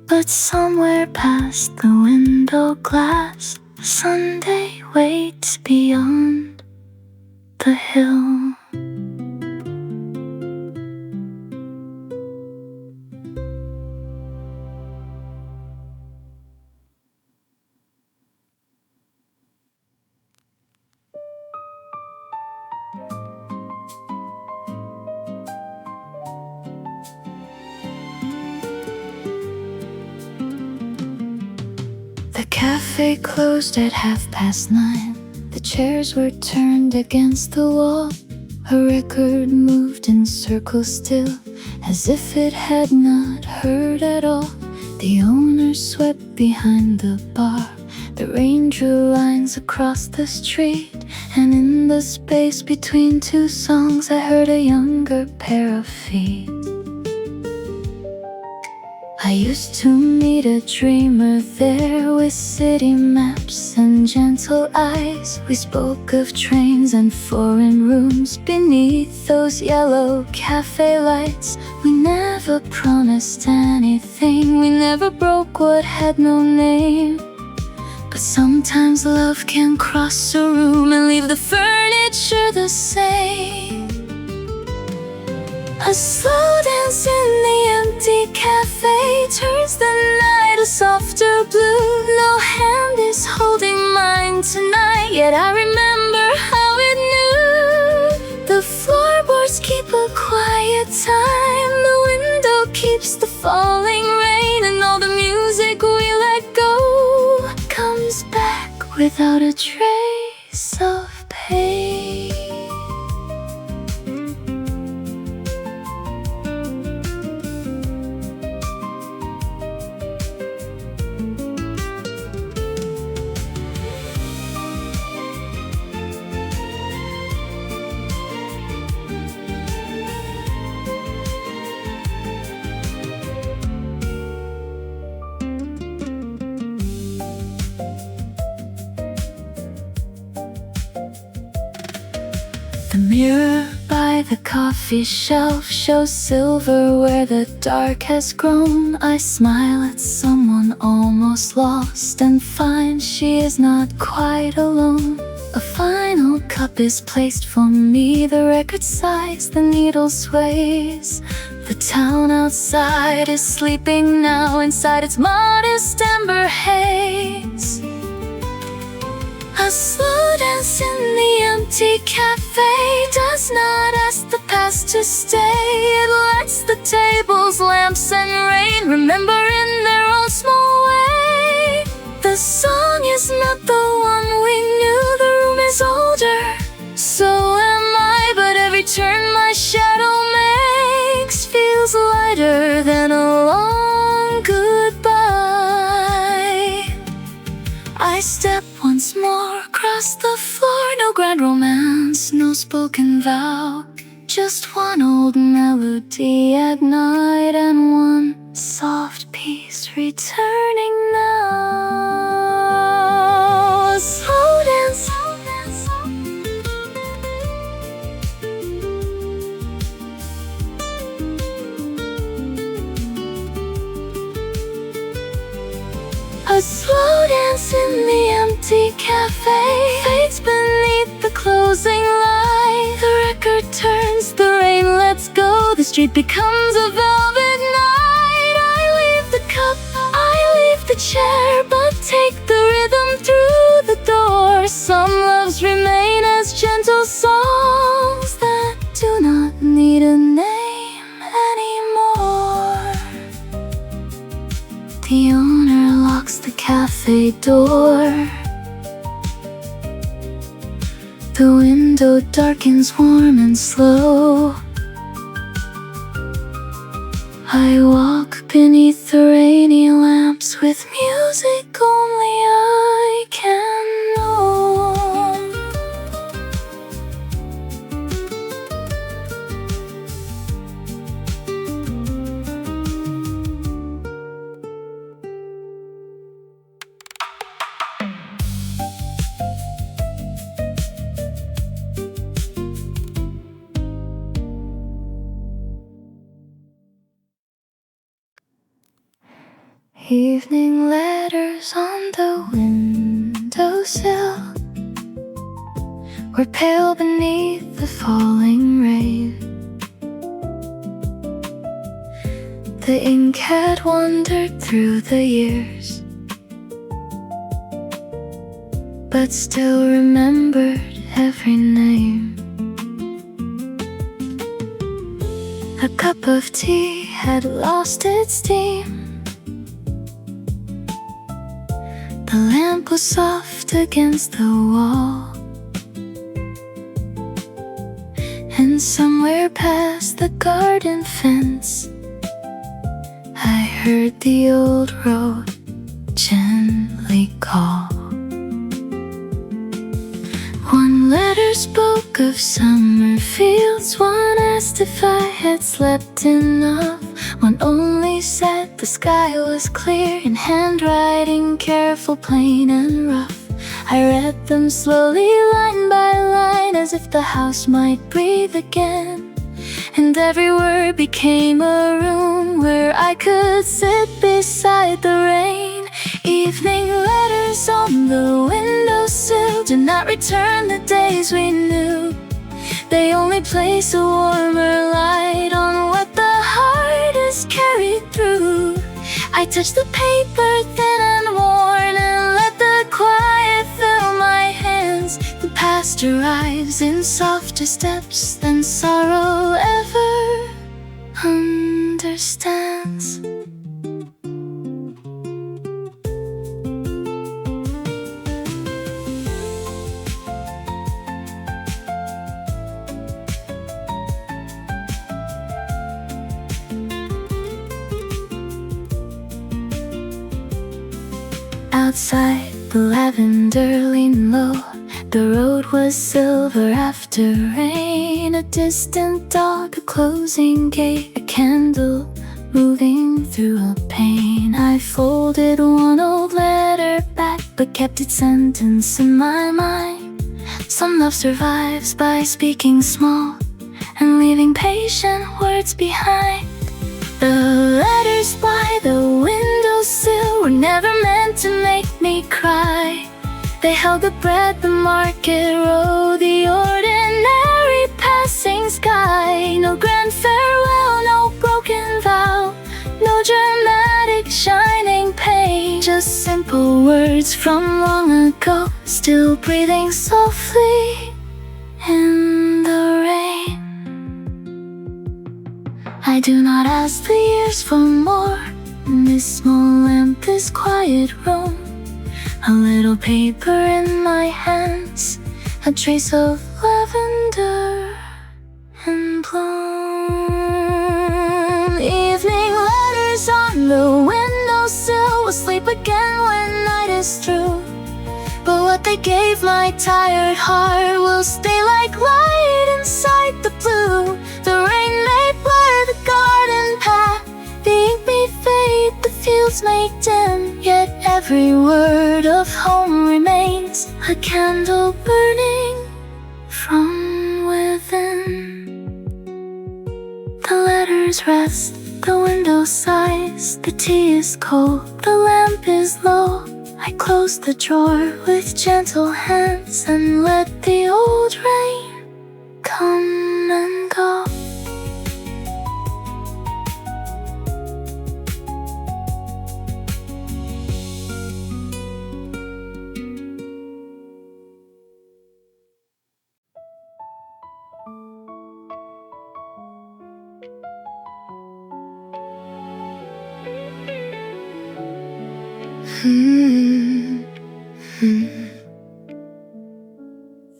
But somewhere past the window glass, Sunday waits beyond the hill. The cafe closed at 9:30. The chairs were turned against the wall. A record moved in circles still, as if it had not heard at all. The owner swept behind the bar. The rain drew lines across the street, and in the space between two songs I heard a younger pair of feet. I used to meet a dreamer there with city maps and gentle eyes. We spoke of trains and foreign rooms beneath those yellow cafe lights. We never promised anything, we never broke what had no name. But sometimes love can cross a room and leave the furniture the same. A slow dance in the empty cafe turns the night a softer blue. No hand is holding mine tonight, yet I remember how it knew. The floorboards keep a quiet time, the window keeps the falling rain, and all the music we let go comes back without a trace of pain. The mirror by the coffee shelf shows silver where the dark has grown. I smile at someone almost lost and find she is not quite alone. A final cup is placed for me, the record sighs, the needle sways. The town outside is sleeping now inside its modest amber haze. A slow dance in the empty cafe does not ask the past to stay. It lights the tables, lamps and rain, remember in their own small way. The song is not the one we knew, the room is older, so am I. But every turn my shadow makes feels lighter than a long goodbye. I step once more across the floor, no grand romance, no spoken vow, just one old melody at night and one soft piece returning now. A slow dance, a slow dance in the empty cafe fades beneath the closing light. The record turns, the rain lets go, the street becomes a velvet night. I leave the cup, I leave the chair, but take the rhythm through the door. Some loves remain as gentle songs that do not need a name anymore. The owner locks the cafe door. The window darkens warm and slow. I walk beneath the rainy lamps with music only I can know. Evening letters on the windowsill were pale beneath the falling rain. The ink had wandered through the years, but still remembered every name. A cup of tea had lost its steam. The lamp was soft against the wall, and somewhere past the garden fence I heard the old road gently call. One letter spoke of summer fields, one asked if I had slept enough, One only said the sky was clear, in handwriting careful, plain and rough. I read them slowly, line by line, as if the house might breathe again. And every word became a room where I could sit beside the rain. Evening letters on the windowsill do not return the days we knew. They only place a warmer light on what the heart is carried through. I touch the paper thin and worn and let the quiet fill my hands. The past arrives in softer steps than sorrow ever understands. Outside, the lavender leaned low. The road was silver after rain. A distant dog, a closing gate, a candle moving through a pane. I folded one old letter back, but kept its sentence in my mind. Some love survives by speaking small and leaving patient words behind. The letters by the windowsill were never meant to make me cry. They held the bread, the market road, the ordinary passing sky. No grand farewell, no broken vow, no dramatic shining page. Just simple words from long ago, still breathing softly in the rain. I do not ask the years for more in this small lamp, this quiet room. A little paper in my hands, a trace of lavender and bloom. Evening letters on the windowsill will sleep again when night is through. But what they gave my tired heart will stay like light inside the blue. The rain may blur the garden path, the ink may fade, the fields may dim, yet every word of home remains, a candle burning from within. The letters rest, the window sighs, the tea is cold, the lamp is low. I close the drawer with gentle hands and let the old rain come and go.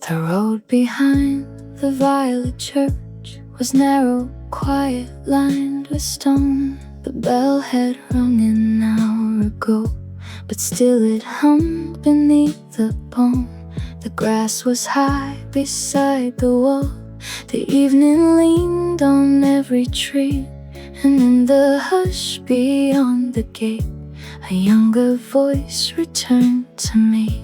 The road behind the violet church was narrow, quiet, lined with stone. The bell had rung an hour ago, but still it hummed beneath the bone. The grass was high beside the wall, the evening leaned on every tree, and in the hush beyond the gate, a younger voice returned to me.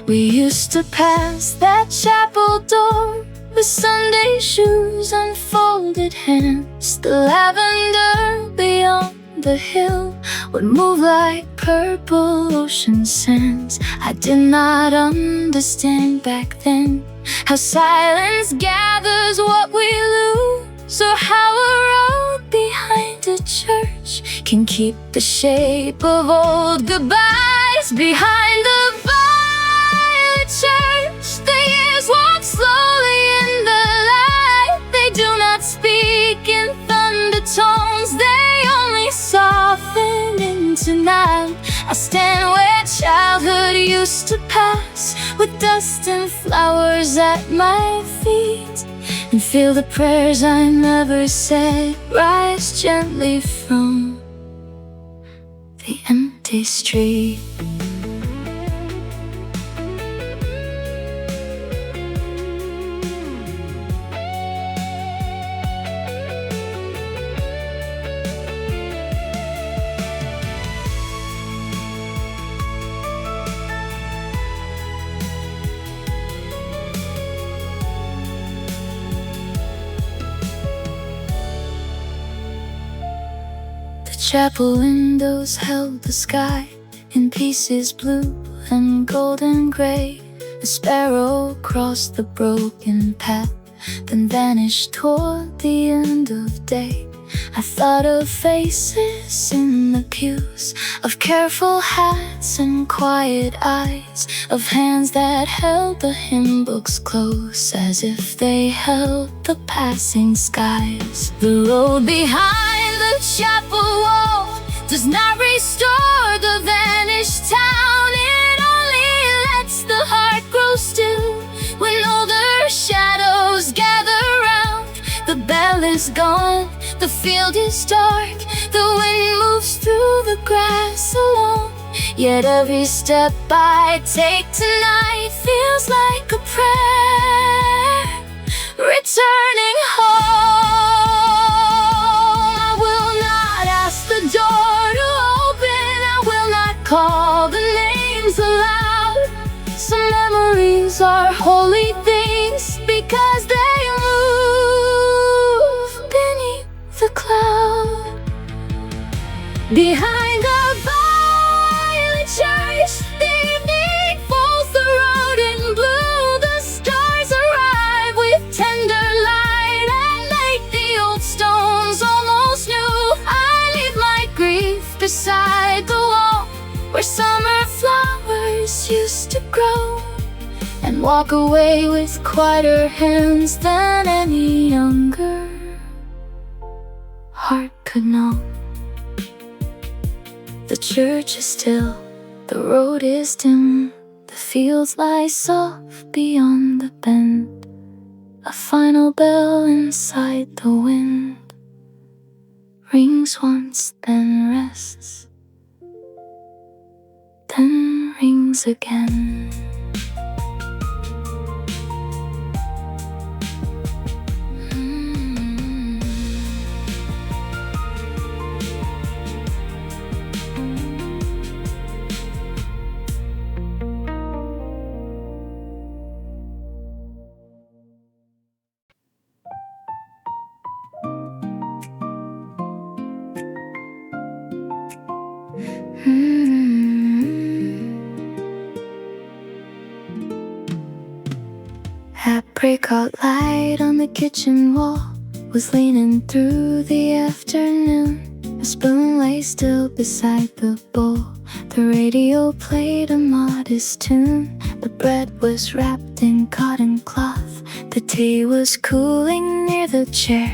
We used to pass that chapel door with Sunday shoes and folded hands. The lavender beyond the hill would move like purple ocean sands. I did not understand back then how silence gathers what we lose, or how a road behind a church can keep the shape of old goodbyes. Behind the violet church, the years walk slowly in the light. They do not speak in thunder tones, they only soften into night. I stand where childhood used to pass, with dust and flowers at my feet, and feel the prayers I never said rise gently from the empty street. chapel windows held the sky in pieces blue and golden gray. A sparrow crossed the broken path, then vanished toward the end of day. I thought of faces in the pews, of careful hats and quiet eyes, of hands that held the hymn books close as if they held the passing skies. The road behind the chapel wall does not restore the vanished town. It only lets the heart grow still when older shadows gather round. The bell is gone, the field is dark, the wind moves through the grass alone. Yet every step I take tonight feels like a prayer, returning home. I will not ask the door to open, I will not call the names aloud. Some memories are holy things because they move beneath the cloud. Behind the violet church, the evening falls, the road in blue. The stars arrive with tender light and make the old stones almost new. I leave my grief beside the wall where summer flowers used to grow, and walk away with quieter hands than any younger heart could know. The church is still, the road is dim, the fields lie soft beyond the bend. A final bell inside the wind rings once, then rests, then rings again. Apricot light on the kitchen wall was leaning through the afternoon. A spoon lay still beside the bowl. The radio played a modest tune. The bread was wrapped in cotton cloth. The tea was cooling near the chair,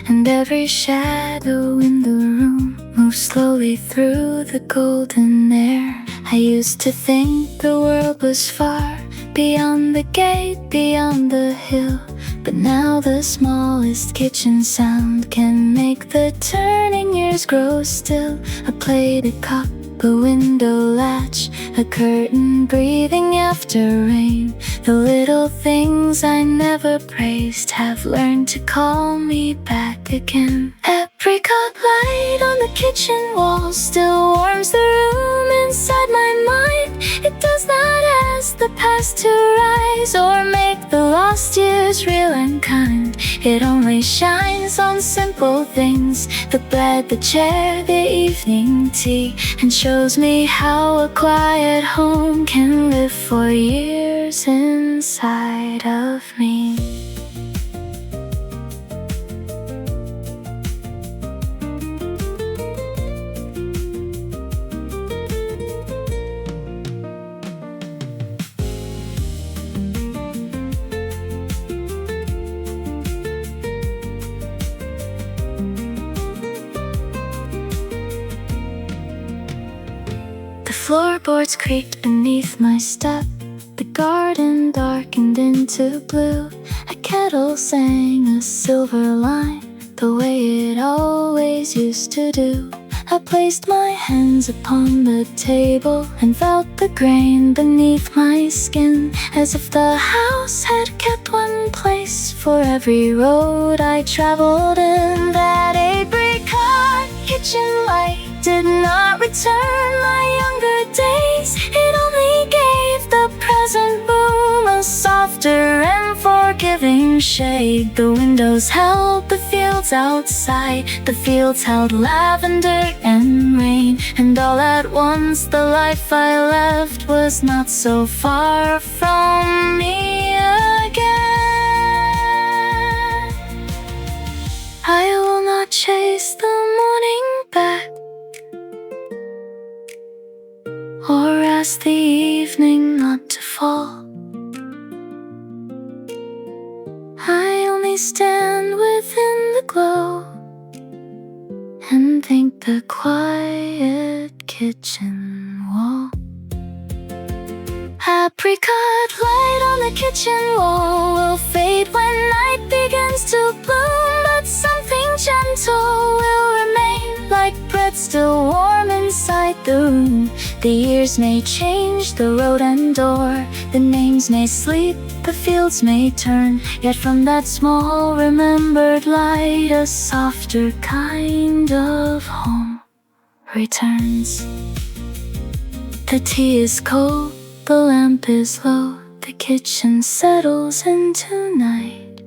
and every shadow in the room moved slowly through the golden air. I used to think the world was far, beyond the gate, beyond the hill. But now the smallest kitchen sound can make the turning years grow still. A plated cup, a window latch, a curtain breathing after rain. The little things I never praised have learned to call me back again. Apricot light on the kitchen wall still warms the room inside my mind. It does not ask the past to rise or make the lost years real and kind. It only shines on simple things, the bed, the chair, the evening tea, and shows me how a quiet home can live for years inside of me. The floorboards creaked beneath my step. The garden darkened into blue. A kettle sang a silver line, the way it always used to do. I placed my hands upon the table and felt the grain beneath my skin, as if the house had kept one place for every road I traveled in. That apricot kitchen light did not return my younger days. It only gave the present room a softer and forgiving your shade. The windows held the fields outside. The fields held lavender and rain. And all at once the life I left was not so far from me again. I will not chase the morning back, or ask the evening not to fall. I only stand within the glow and think the quiet kitchen wall. Apricot light on the kitchen wall will fade when night begins to bloom, but something gentle will remain, like bread still warm inside the room. The years may change, the road and door, the names may sleep, the fields may turn, yet from that small remembered light a softer kind of home returns. The tea is cold, the lamp is low, the kitchen settles into night.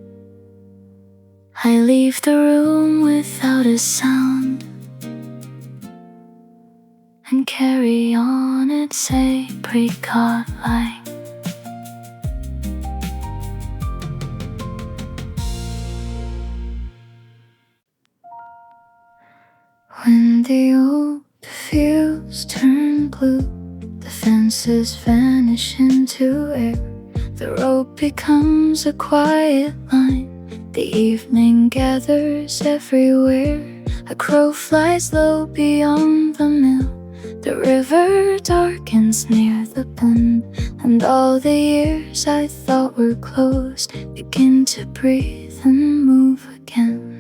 I leave the room without a sound and carry on its apricot light. When the old fields turn blue, the fences vanish into air, the road becomes a quiet line, the evening gathers everywhere. A crow flies low beyond the mill, the river darkens near the bend, and all the years I thought were closed begin to breathe and move again.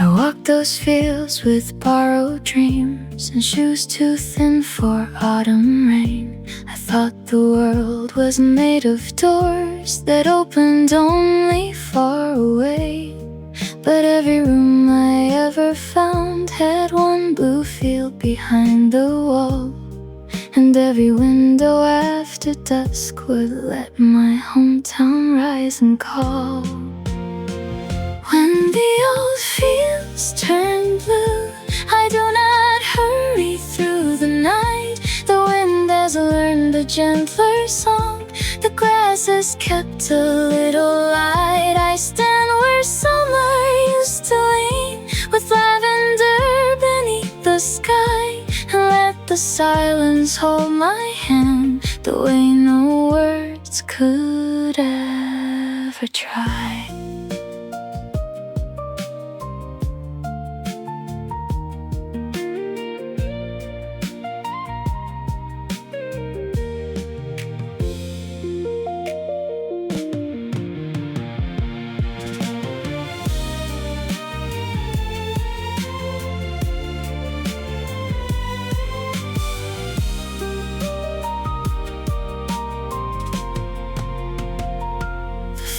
I walk those fields with borrowed dreams and shoes too thin for autumn rain. I thought the world was made of doors that opened only far away, but every room I ever found had one blue field behind the wall, and every window after dusk would let my hometown rise and call. When the old fields turn blue, I do not hurry through the night. The wind has learned a gentler song, the grass has kept a little light. I stand where summer used to lean, with lavender beneath the sky, and let the silence hold my hand the way no words could ever try.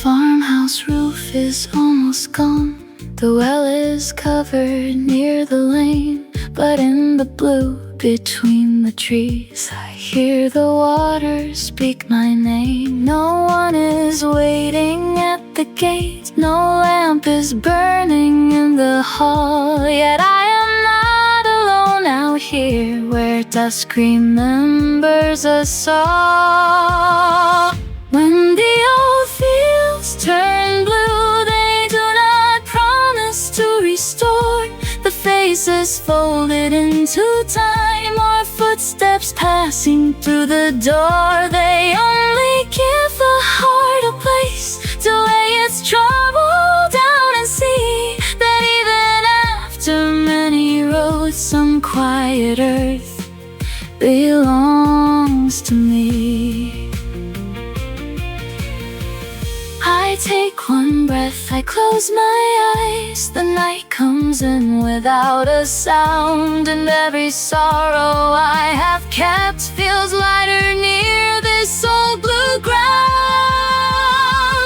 Farmhouse roof is almost gone, the well is covered near the lane, but in the blue between the trees I hear the water speak my name. No one is waiting at the gate, no lamp is burning in the hall, yet I am not alone out here where dusk remembers us all. When the old fields turn blue, they do not promise to restore the faces folded into time, or footsteps passing through the door. They only give the heart a place to lay its trouble down and see that even after many roads, some quiet earth belongs to me. I take one breath, I close my eyes. The night comes in without a sound, and every sorrow I have kept feels lighter near this old blue ground.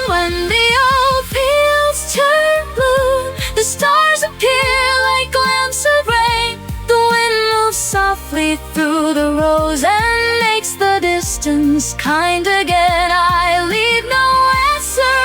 When the old fields turn blue, the stars appear like lamps of rain. The wind moves softly through the rows and makes the distance kind again. I leave no answer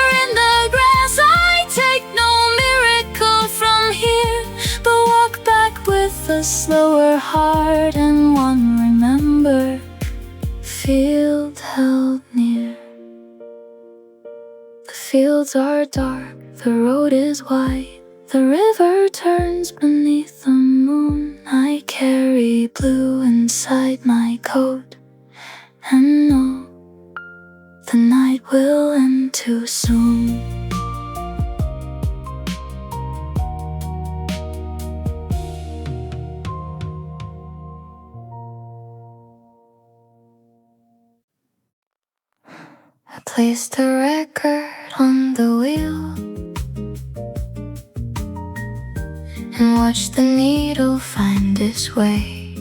fields are dark, the road is white, the river turns beneath the moon. I carry blue inside my coat and know the night will end too soon. I placed the record on the wheel and watched the needle find its way.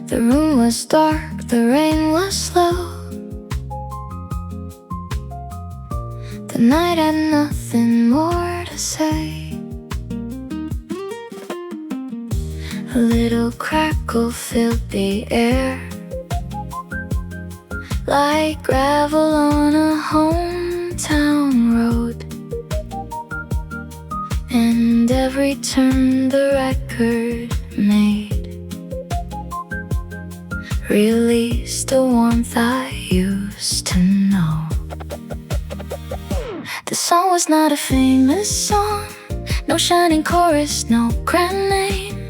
The room was dark, the rain was slow. The night had nothing more to say. A little crackle filled the air, like gravel on a hometown road. And every turn the record made released the warmth I used to know. The song was not a famous song, no shining chorus, no grand name.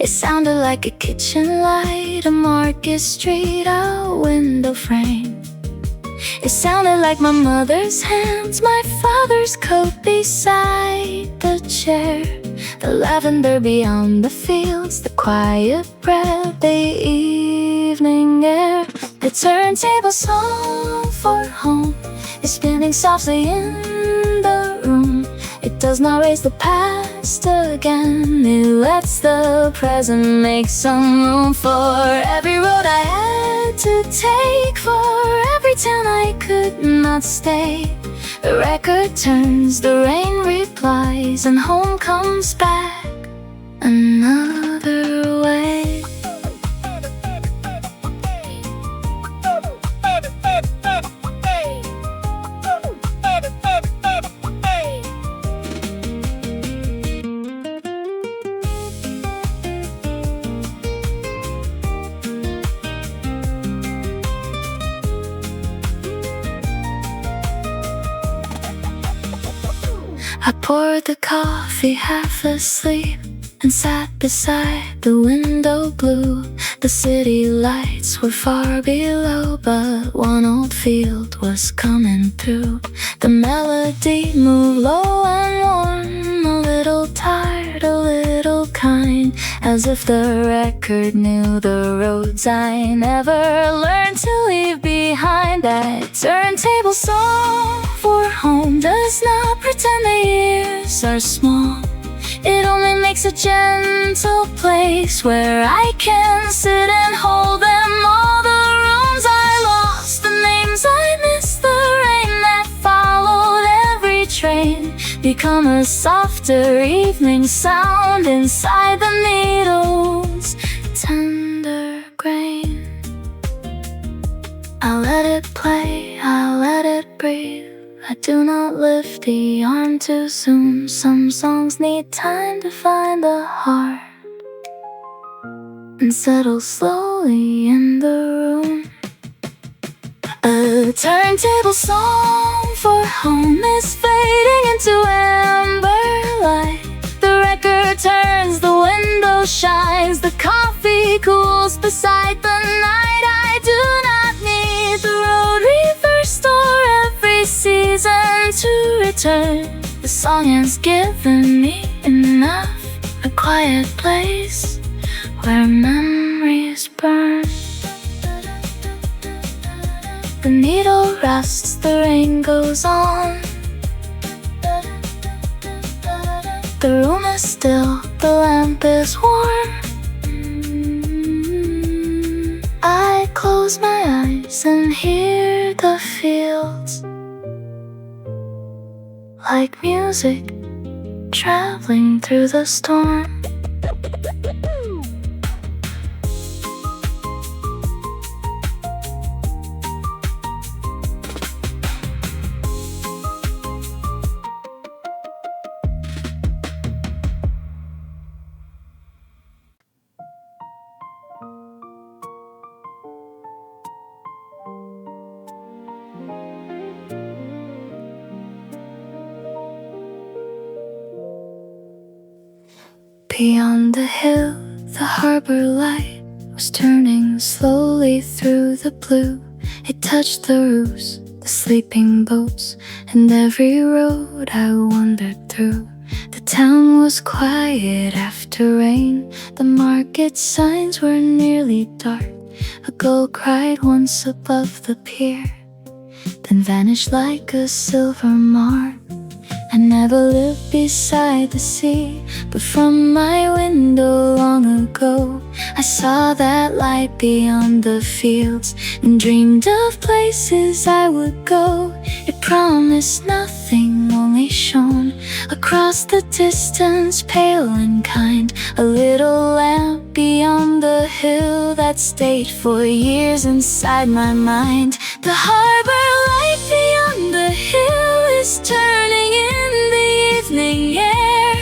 It sounded like a kitchen light, a market street, a window frame. It sounded like my mother's hands, my father's coat beside the chair, the lavender beyond the fields, the quiet breath, the evening air. The turntable song for home is spinning softly in the room. It does not raise the past again, it lets the present make some room for every road I had to take, for every town I could not stay. The record turns, the rain replies, and home comes back another way. I poured the coffee half asleep and sat beside the window blue. The city lights were far below, but one old field was coming through. The melody moved low and warm, a little tired, a little kind, as if the record knew the roads I never learned to leave behind. That turntable song for home does not pretend the years are small. It only makes a gentle place where I can sit and hold them all. The rooms I lost, the names I missed, the rain that followed every train become a softer evening sound inside the needle's tender grain. I let it play, I let it breathe. I do not lift the arm too soon. Some songs need time to find the heart and settle slowly in the room. A turntable song for home is fading into amber light. The record turns, the window shines, the coffee cools beside the night. I do not need the road reversed or every season to return. The song has given me enough, a quiet place where memories burn. The needle rusts, the rain goes on. The room is still, the lamp is warm. I close my eyes and hear the fields like music traveling through the storm. Beyond the hill, the harbor light was turning slowly through the blue. It touched the roofs, the sleeping boats, and every road I wandered through. The town was quiet after rain. The market signs were nearly dark. A gull cried once above the pier, then vanished like a silver mark. I never lived beside the sea, but from my window long ago I saw that light beyond the fields and dreamed of places I would go. It promised nothing, only shone across the distance, pale and kind. A little lamp beyond the hill that stayed for years inside my mind. The harbor light beyond the hill is turning in the evening air.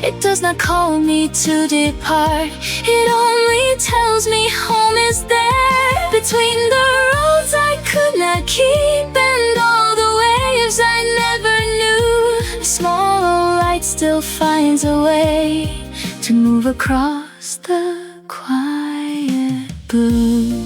It does not call me to depart, it only tells me home is there. Between the roads I could not keep and all the waves I never knew, a small light still finds a way to move across the quiet blue.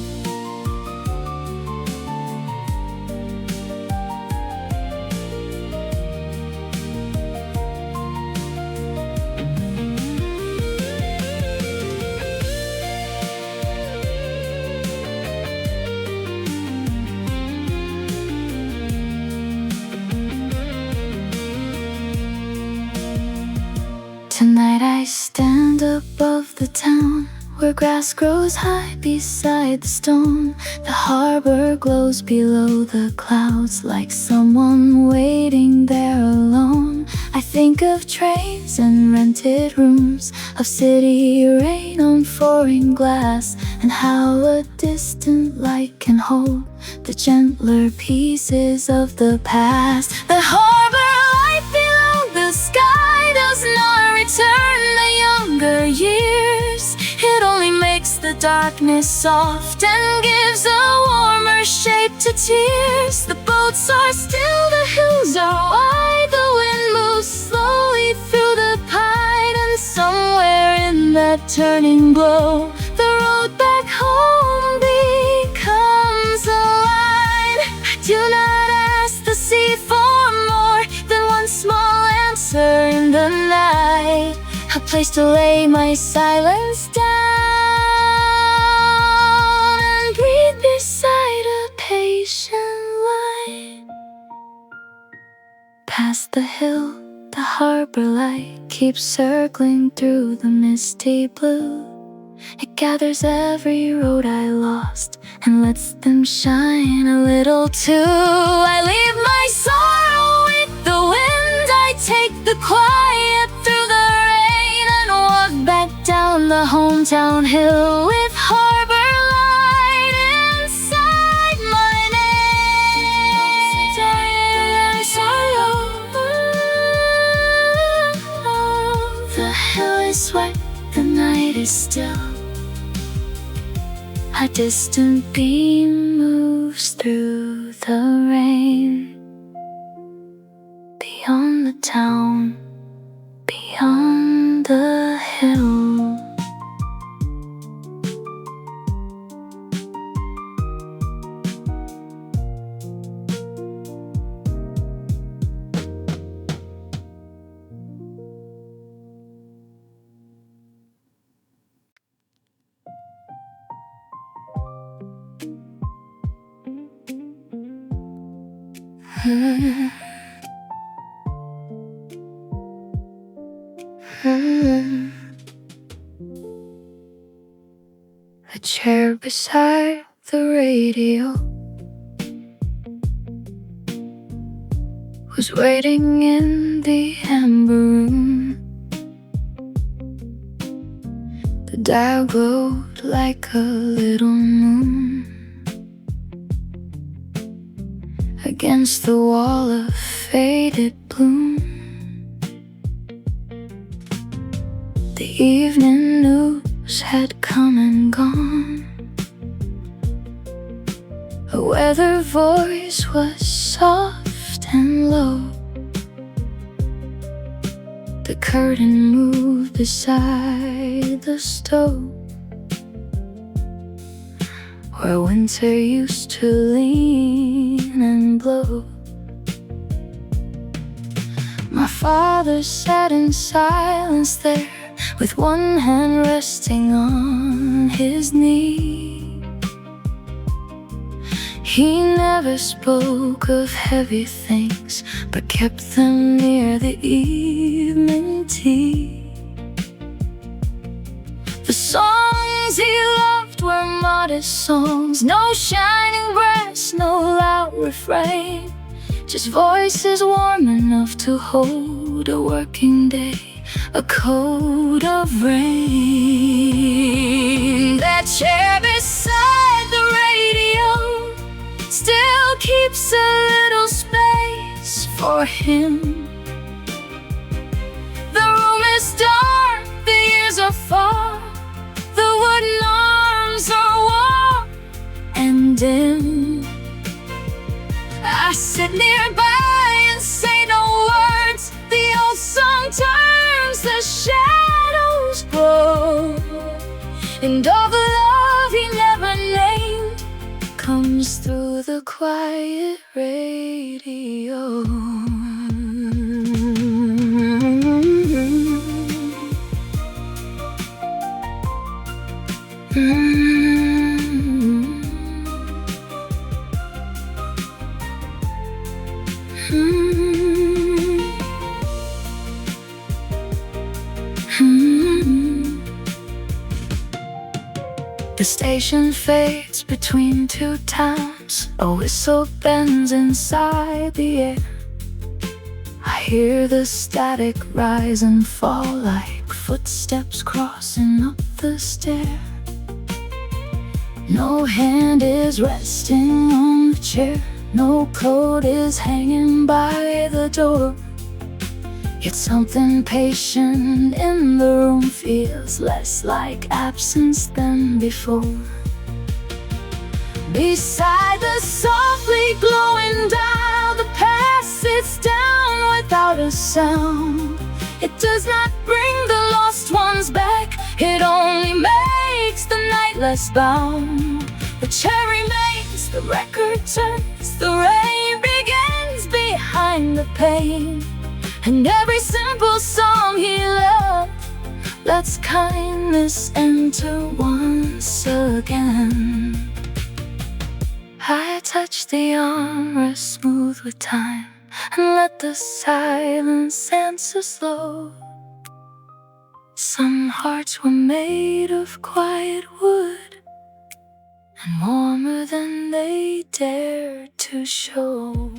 Tonight I stand above the town, where grass grows high beside the stone. The harbor glows below the clouds, like someone waiting there alone. I think of trains and rented rooms, of city rain on foreign glass, and how a distant light can hold the gentler pieces of the past. The harbor light below the sky does not return the younger years. It only makes the darkness soft and gives a warmer shape to tears. The boats are still, the hills are wide, the wind moves slowly through the pine, and somewhere in that turning glow, the road back home becomes a line. I do not ask the sea for more than one small answer in the night, a place to lay my silence down and breathe beside a patient light. Past the hill, the harbor light keeps circling through the misty blue. It gathers every road I lost and lets them shine a little too. I leave my sorrow with the wind, I take the quiet through the rain, and walk back down the hometown hill with harbor light inside my name. Sorrow. The hill is wet, the night is still. A distant beam moves through the rain. Beyond the town, beyond the hill. A chair beside the radio was waiting in the amber room. The dial glowed like a little moon against the wall of faded bloom. The evening news had come and gone. A weather voice was soft and low. The curtain moved beside the stove, where winter used to lean and blow. My father sat in silence there, with one hand resting on his knee. He never spoke of heavy things, but kept them near the evening tea. The songs he loved were modest songs, no shining brass, no loud refrain, just voices warm enough to hold a working day, a coat of rain. That chair beside the radio still keeps a little space for him. The room is dark, the years are far, the wooden arms are warm and dim. I sit nearby and say no words, the old song turns, the shadows grow, and all the love he never named comes through the quiet radio. The station fades between two towns, a whistle bends inside the air. I hear the static rise and fall like footsteps crossing up the stair. No hand is resting on the chair, no coat is hanging by the door. Yet something patient in the room feels less like absence than before. Beside the softly glowing dial, the past sits down without a sound. It does not bring the lost ones back, it only makes the night less bound. The chair remains, the record turns, the rain begins behind the pane. And every simple song he loved lets kindness enter once again. I touch the armrest smooth with time and let the silence answer slow. Some hearts were made of quiet wood and warmer than they dared to show.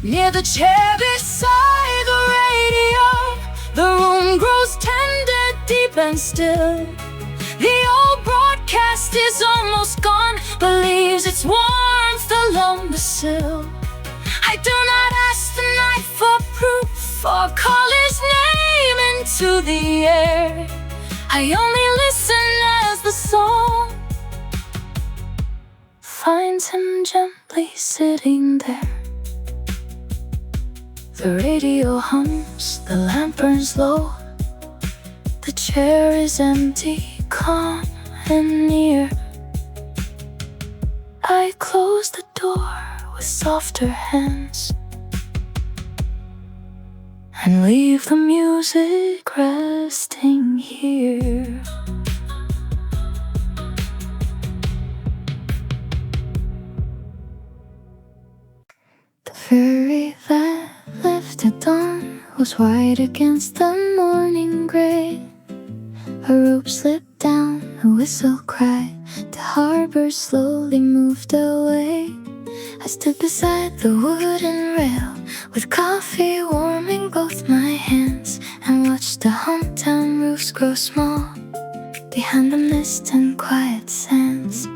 Near the chair beside the radio, the room grows tender, deep and still. The old broadcast is almost gone, but leaves its warmth along the sill. I do not ask the night for proof or call his name into the air. I only listen as the song finds him gently sitting there. The radio hums, the lamp burns low. The chair is empty, calm and near. I close the door with softer hands and leave the music resting here. The fairy that left at dawn was white against the morning gray. A rope slipped down, a whistle cried, the harbor slowly moved away. I stood beside the wooden rail, with coffee warming both my hands, and watched the hometown roofs grow small behind the mist and quiet sands.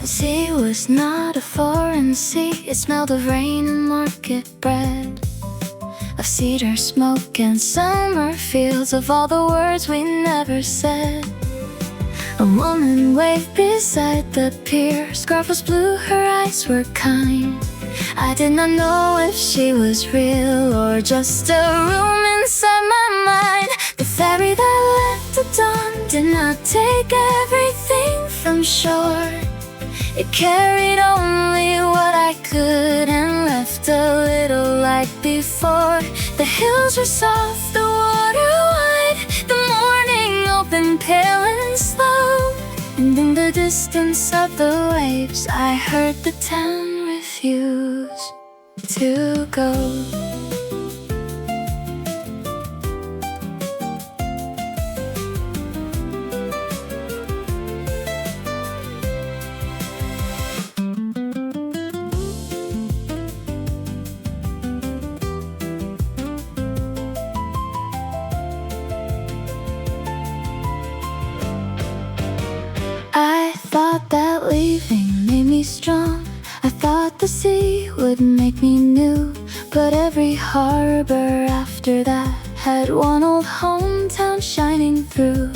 The sea was not a foreign sea, it smelled of rain and market bread, of cedar smoke and summer fields, of all the words we never said. A woman waved beside the pier, scarf was blue, her eyes were kind. I did not know if she was real or just a room inside my mind. The ferry that left at dawn did not take everything from shore. It carried only what I could and left a little like before. The hills were soft, the water wide, the morning opened pale and slow. And in the distance of the waves I heard the town refuse to go. I thought that leaving made me strong. I thought the sea would make me new. But every harbor after that had one old hometown shining through.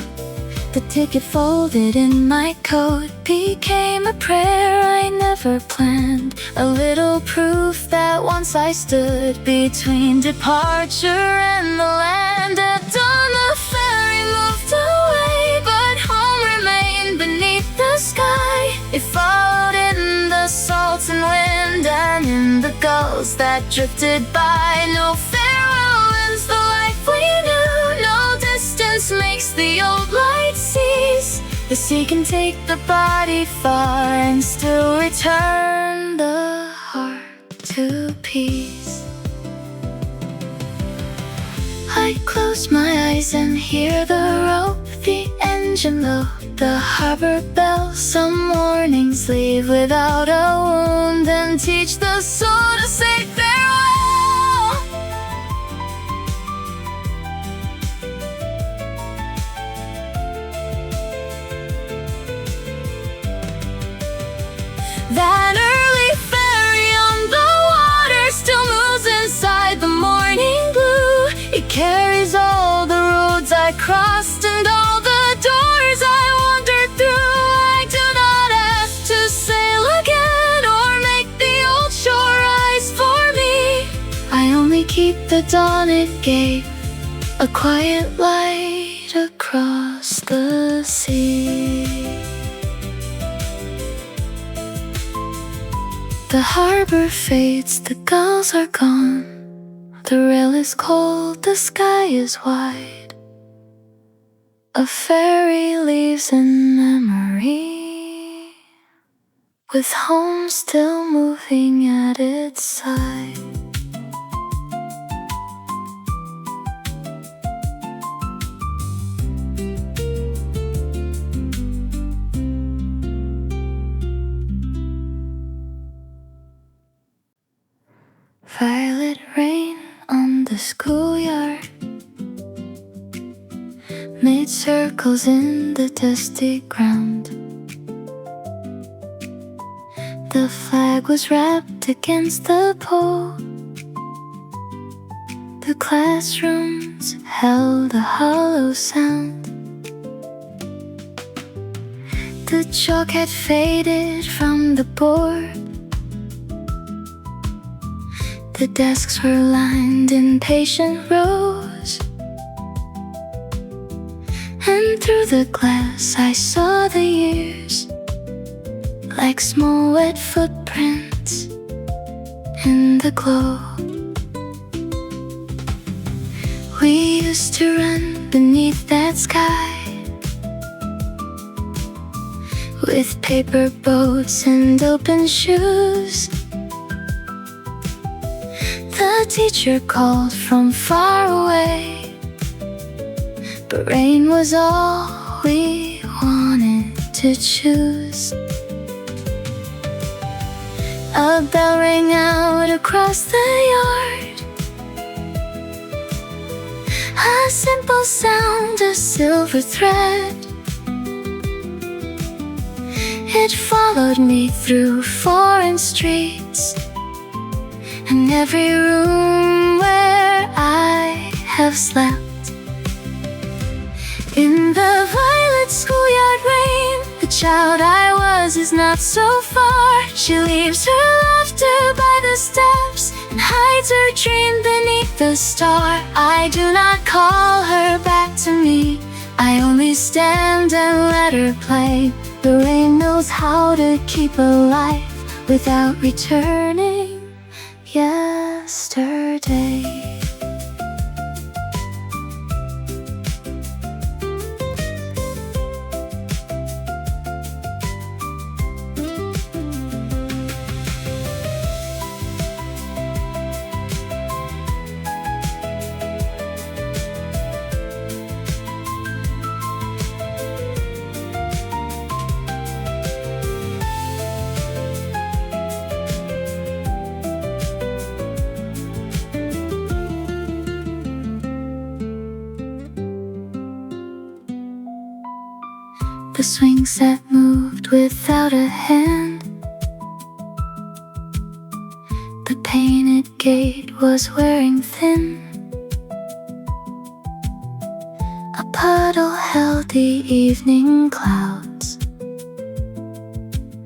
The ticket folded in my coat became a prayer I never planned. A little proof that once I stood between departure and the land. At dawn the ferry moved away, but home remained beneath the sky. It followed in the salt and wind and in the gulls that drifted by. No farewell ends the life we knew. No distance makes the old light cease. The sea can take the body far and still return the heart to peace. I close my eyes and hear the rope, the engine low, the harbor bell. Some mornings leave without a wound and teach the soul to say farewell. That early ferry on the water still moves inside the morning blue. It carries all the roads I crossed and all the doors I wandered through. I do not have to sail again or make the old shore rise for me. I only keep the dawn it gave, a quiet light across the sea. The harbor fades, the gulls are gone. The rail is cold, the sky is wide. A ferry leaves in memory, with home still moving at its side. Violet rain on the schoolyard made circles in the dusty ground. The flag was wrapped against the pole. The classrooms held a hollow sound. The chalk had faded from the board. The desks were lined in patient rows, and through the glass I saw the years, like small wet footprints in the glow. We used to run beneath that sky, with paper boats and open shoes. The teacher called from far away, but rain was all we wanted to choose. A bell rang out across the yard, a simple sound, a silver thread. It followed me through foreign streets and every room where I have slept. In the violet schoolyard rain, the child I was is not so far. She leaves her laughter by the steps and hides her dream beneath the star. I do not call her back to me, I only stand and let her play. The rain knows how to keep alive without returning yesterday. The swing set moved without a hand. The painted gate was wearing thin. A puddle held the evening clouds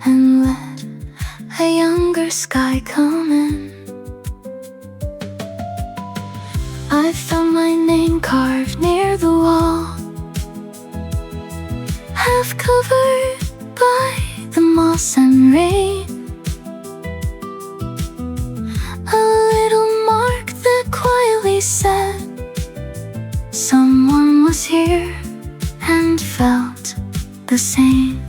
and let a younger sky come in. I found my name carved near the wall, half covered by the moss and rain. A little mark that quietly said someone was here and felt the same.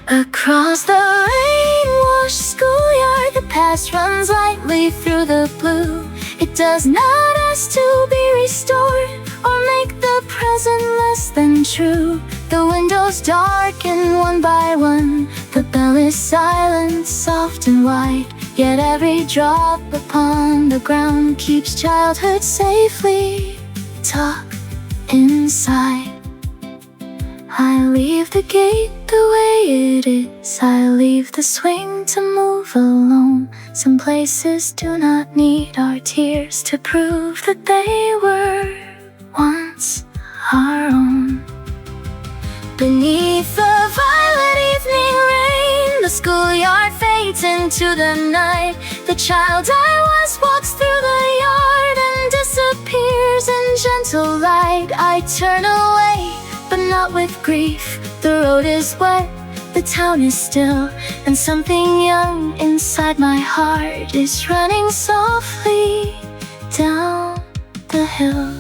Across the rain-washed schoolyard, the past runs lightly through the blue. It does not ask to be restored or make the present less than true. The windows darken one by one, the bell is silent, soft and white. Yet every drop upon the ground keeps childhood safely tucked inside. I leave the gate the way it is, I leave the swing to move alone. Some places do not need our tears to prove that they were once our own. Beneath the violet evening rain, the schoolyard fades into the night. The child I was walks through the yard and disappears in gentle light. I turn away, but not with grief. The road is wet, the town is still, and something young inside my heart is running softly down the hill.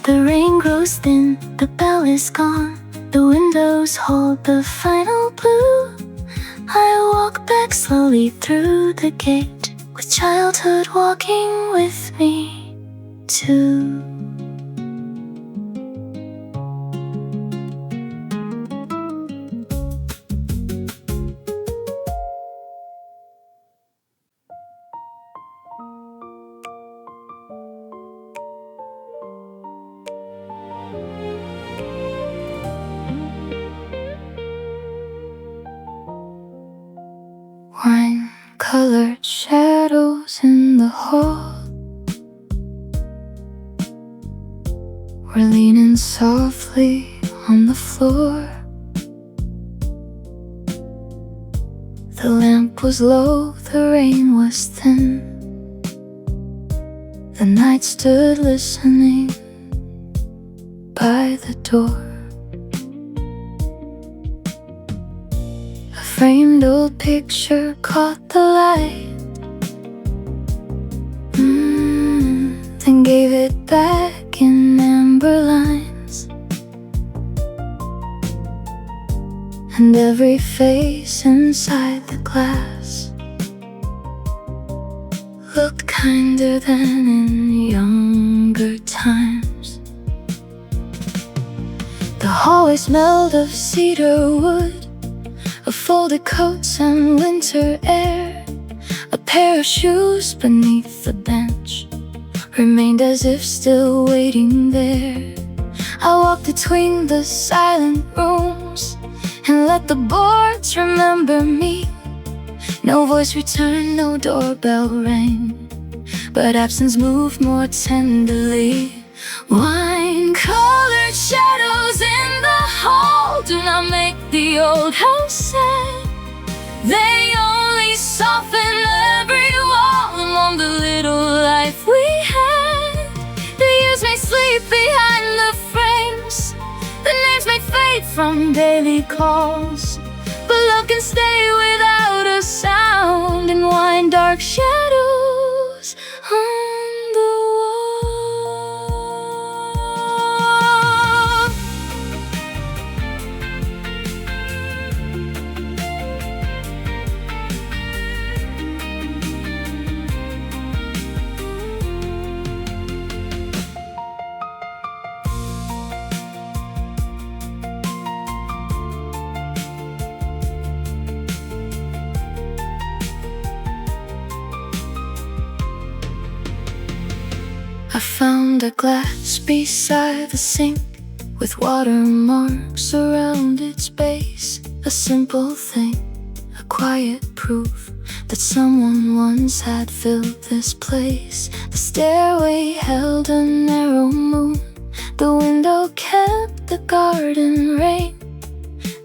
The rain grows thin, the bell is gone, the windows hold the final blue. I walk back slowly through the gate, with childhood walking with me too. Wine-colored shadows in the hall, we're leaning softly on the floor. The lamp was low, the rain was thin. The night stood listening by the door. A framed old picture caught the light, then gave it back in amber lines. And every face inside the glass looked kinder than in younger times. The hallway smelled of cedar wood, of folded coats and winter air. A pair of shoes beneath the bench remained as if still waiting there. I walked between the silent rooms and let the boards remember me. No voice returned, no doorbell rang, but absence moved more tenderly. Wine-colored shadows in the whole do not make the old house sad. They only soften every wall among the little life we had. The years may sleep behind the frames, the names may fade from daily calls, but love can stay without a sound and wind dark shadows on the wall. I found a glass beside the sink with watermarks around its base. A simple thing, a quiet proof that someone once had filled this place. The stairway held a narrow moon, the window kept the garden rain,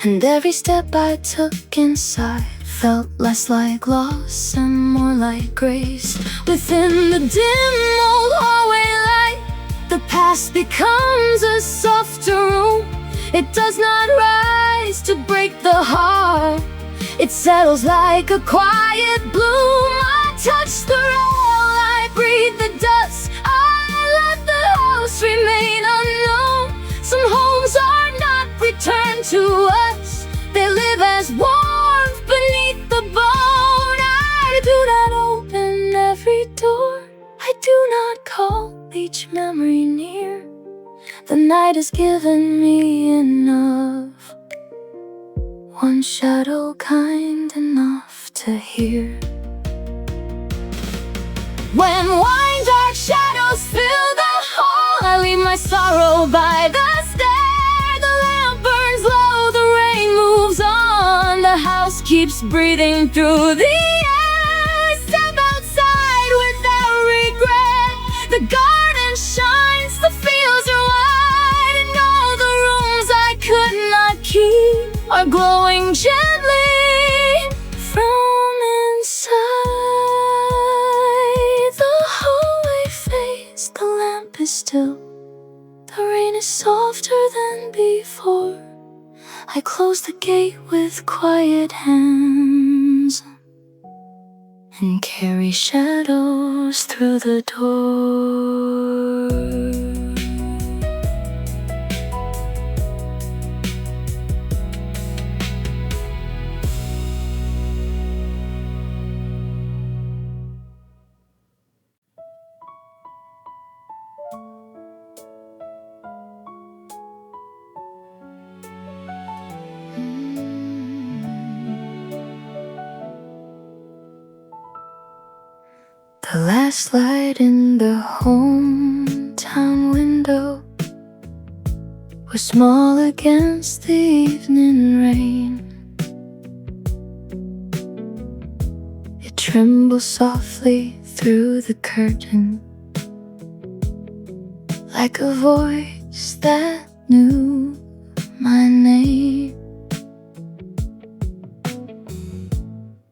and every step I took inside felt less like loss and more like grace. Within the dim old hallway light, the past becomes a softer room. It does not rise to break the heart, it settles like a quiet bloom. I touch the rail, I breathe the dust, I let the house remain unknown. Some homes are not returned to us, they live as warmth beneath the bone. I do not open every door, I do not call each memory near. The night has given me enough, one shadow kind enough to hear. When wine dark shadows fill the hall, I leave my sorrow by the stair. The lamp burns low, the rain moves on, the house keeps breathing through the air. I step outside without regret, the garden shines, the fields are wide, and all the rooms I could not keep are glowing gently from inside. The hallway fades, the lamp is still, the rain is softer than before. I close the gate with quiet hands and carry shadows through the door. The last light in the hometown window was small against the evening rain. It trembles softly through the curtain, like a voice that knew my name.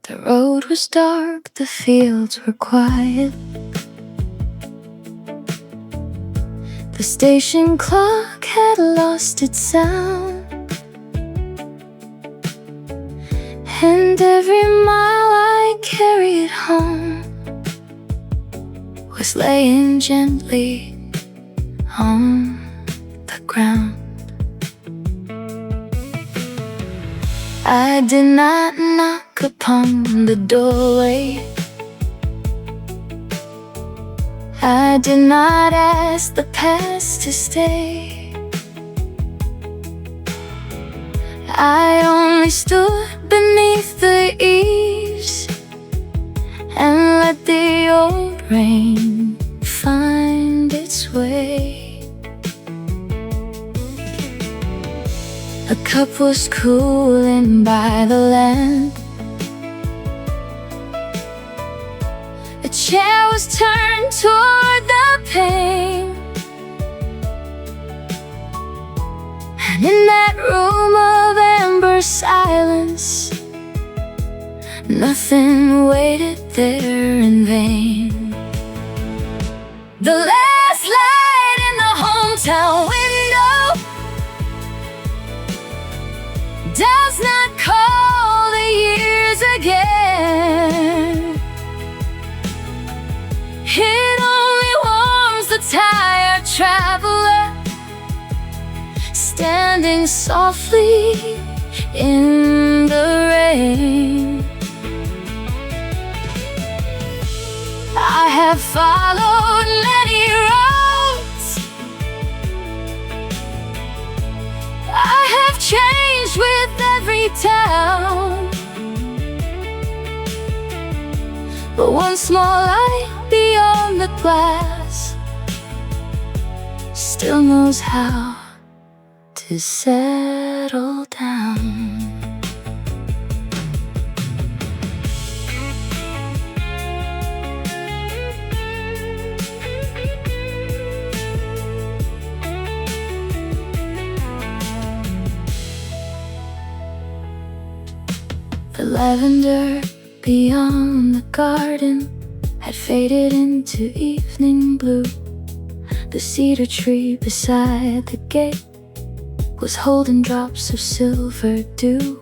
The road was dark, the fields were quiet. The station clock had lost its sound, and every mile I carried home was laying gently on the ground. I did not knock upon the doorway, I did not ask the past to stay. I only stood beneath the eaves and let the old rain find its way. A cup was cooling by the lamp, a chair was turned toward the pane, and And in that room of amber silence, nothing waited there in vain. The last light in the hometown window does not call the years again. It only warms the tired traveler, standing softly in the rain. I have followed many roads, I have changed with every town, but one small light beyond the glass still knows how to settle down. The lavender beyond the garden had faded into evening blue. The cedar tree beside the gate was holding drops of silver dew.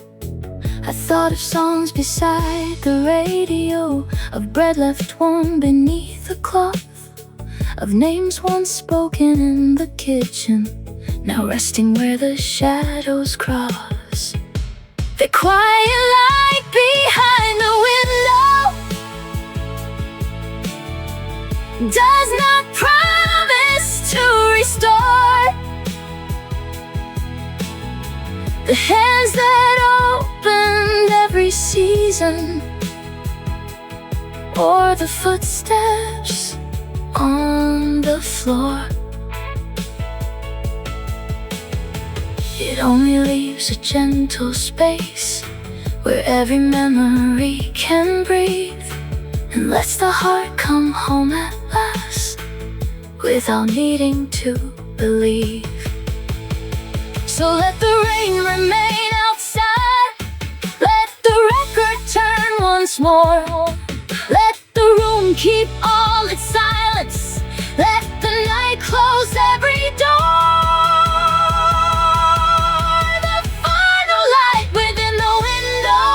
I thought of songs beside the radio, of bread left warm beneath the cloth, of names once spoken in the kitchen, now resting where the shadows cross. The quiet light behind the window does not promise to restore the hands that opened every season, or the footsteps on the floor. It only leaves a gentle space where every memory can breathe, and lets the heart come home at last without needing to believe. So let the rain remain outside, let the record turn once more, let the room keep all its silence, let the night close every door. The final light within the window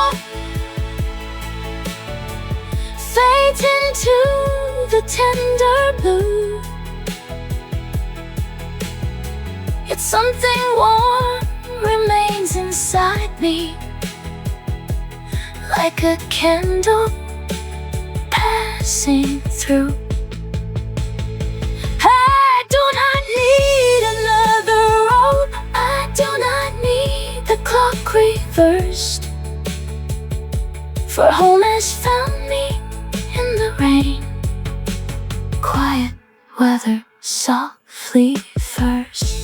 fades into the tender blue. Yet something warm remains inside me, like a candle passing through. I do not need another road, I do not need the clock reversed, for home has found me in the rain, quiet weather softly first.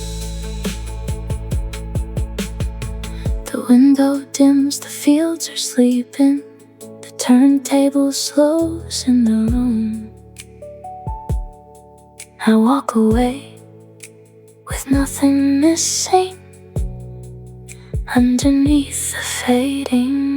The window dims, the fields are sleeping, the turntable slows in the room. I walk away with nothing missing underneath the fading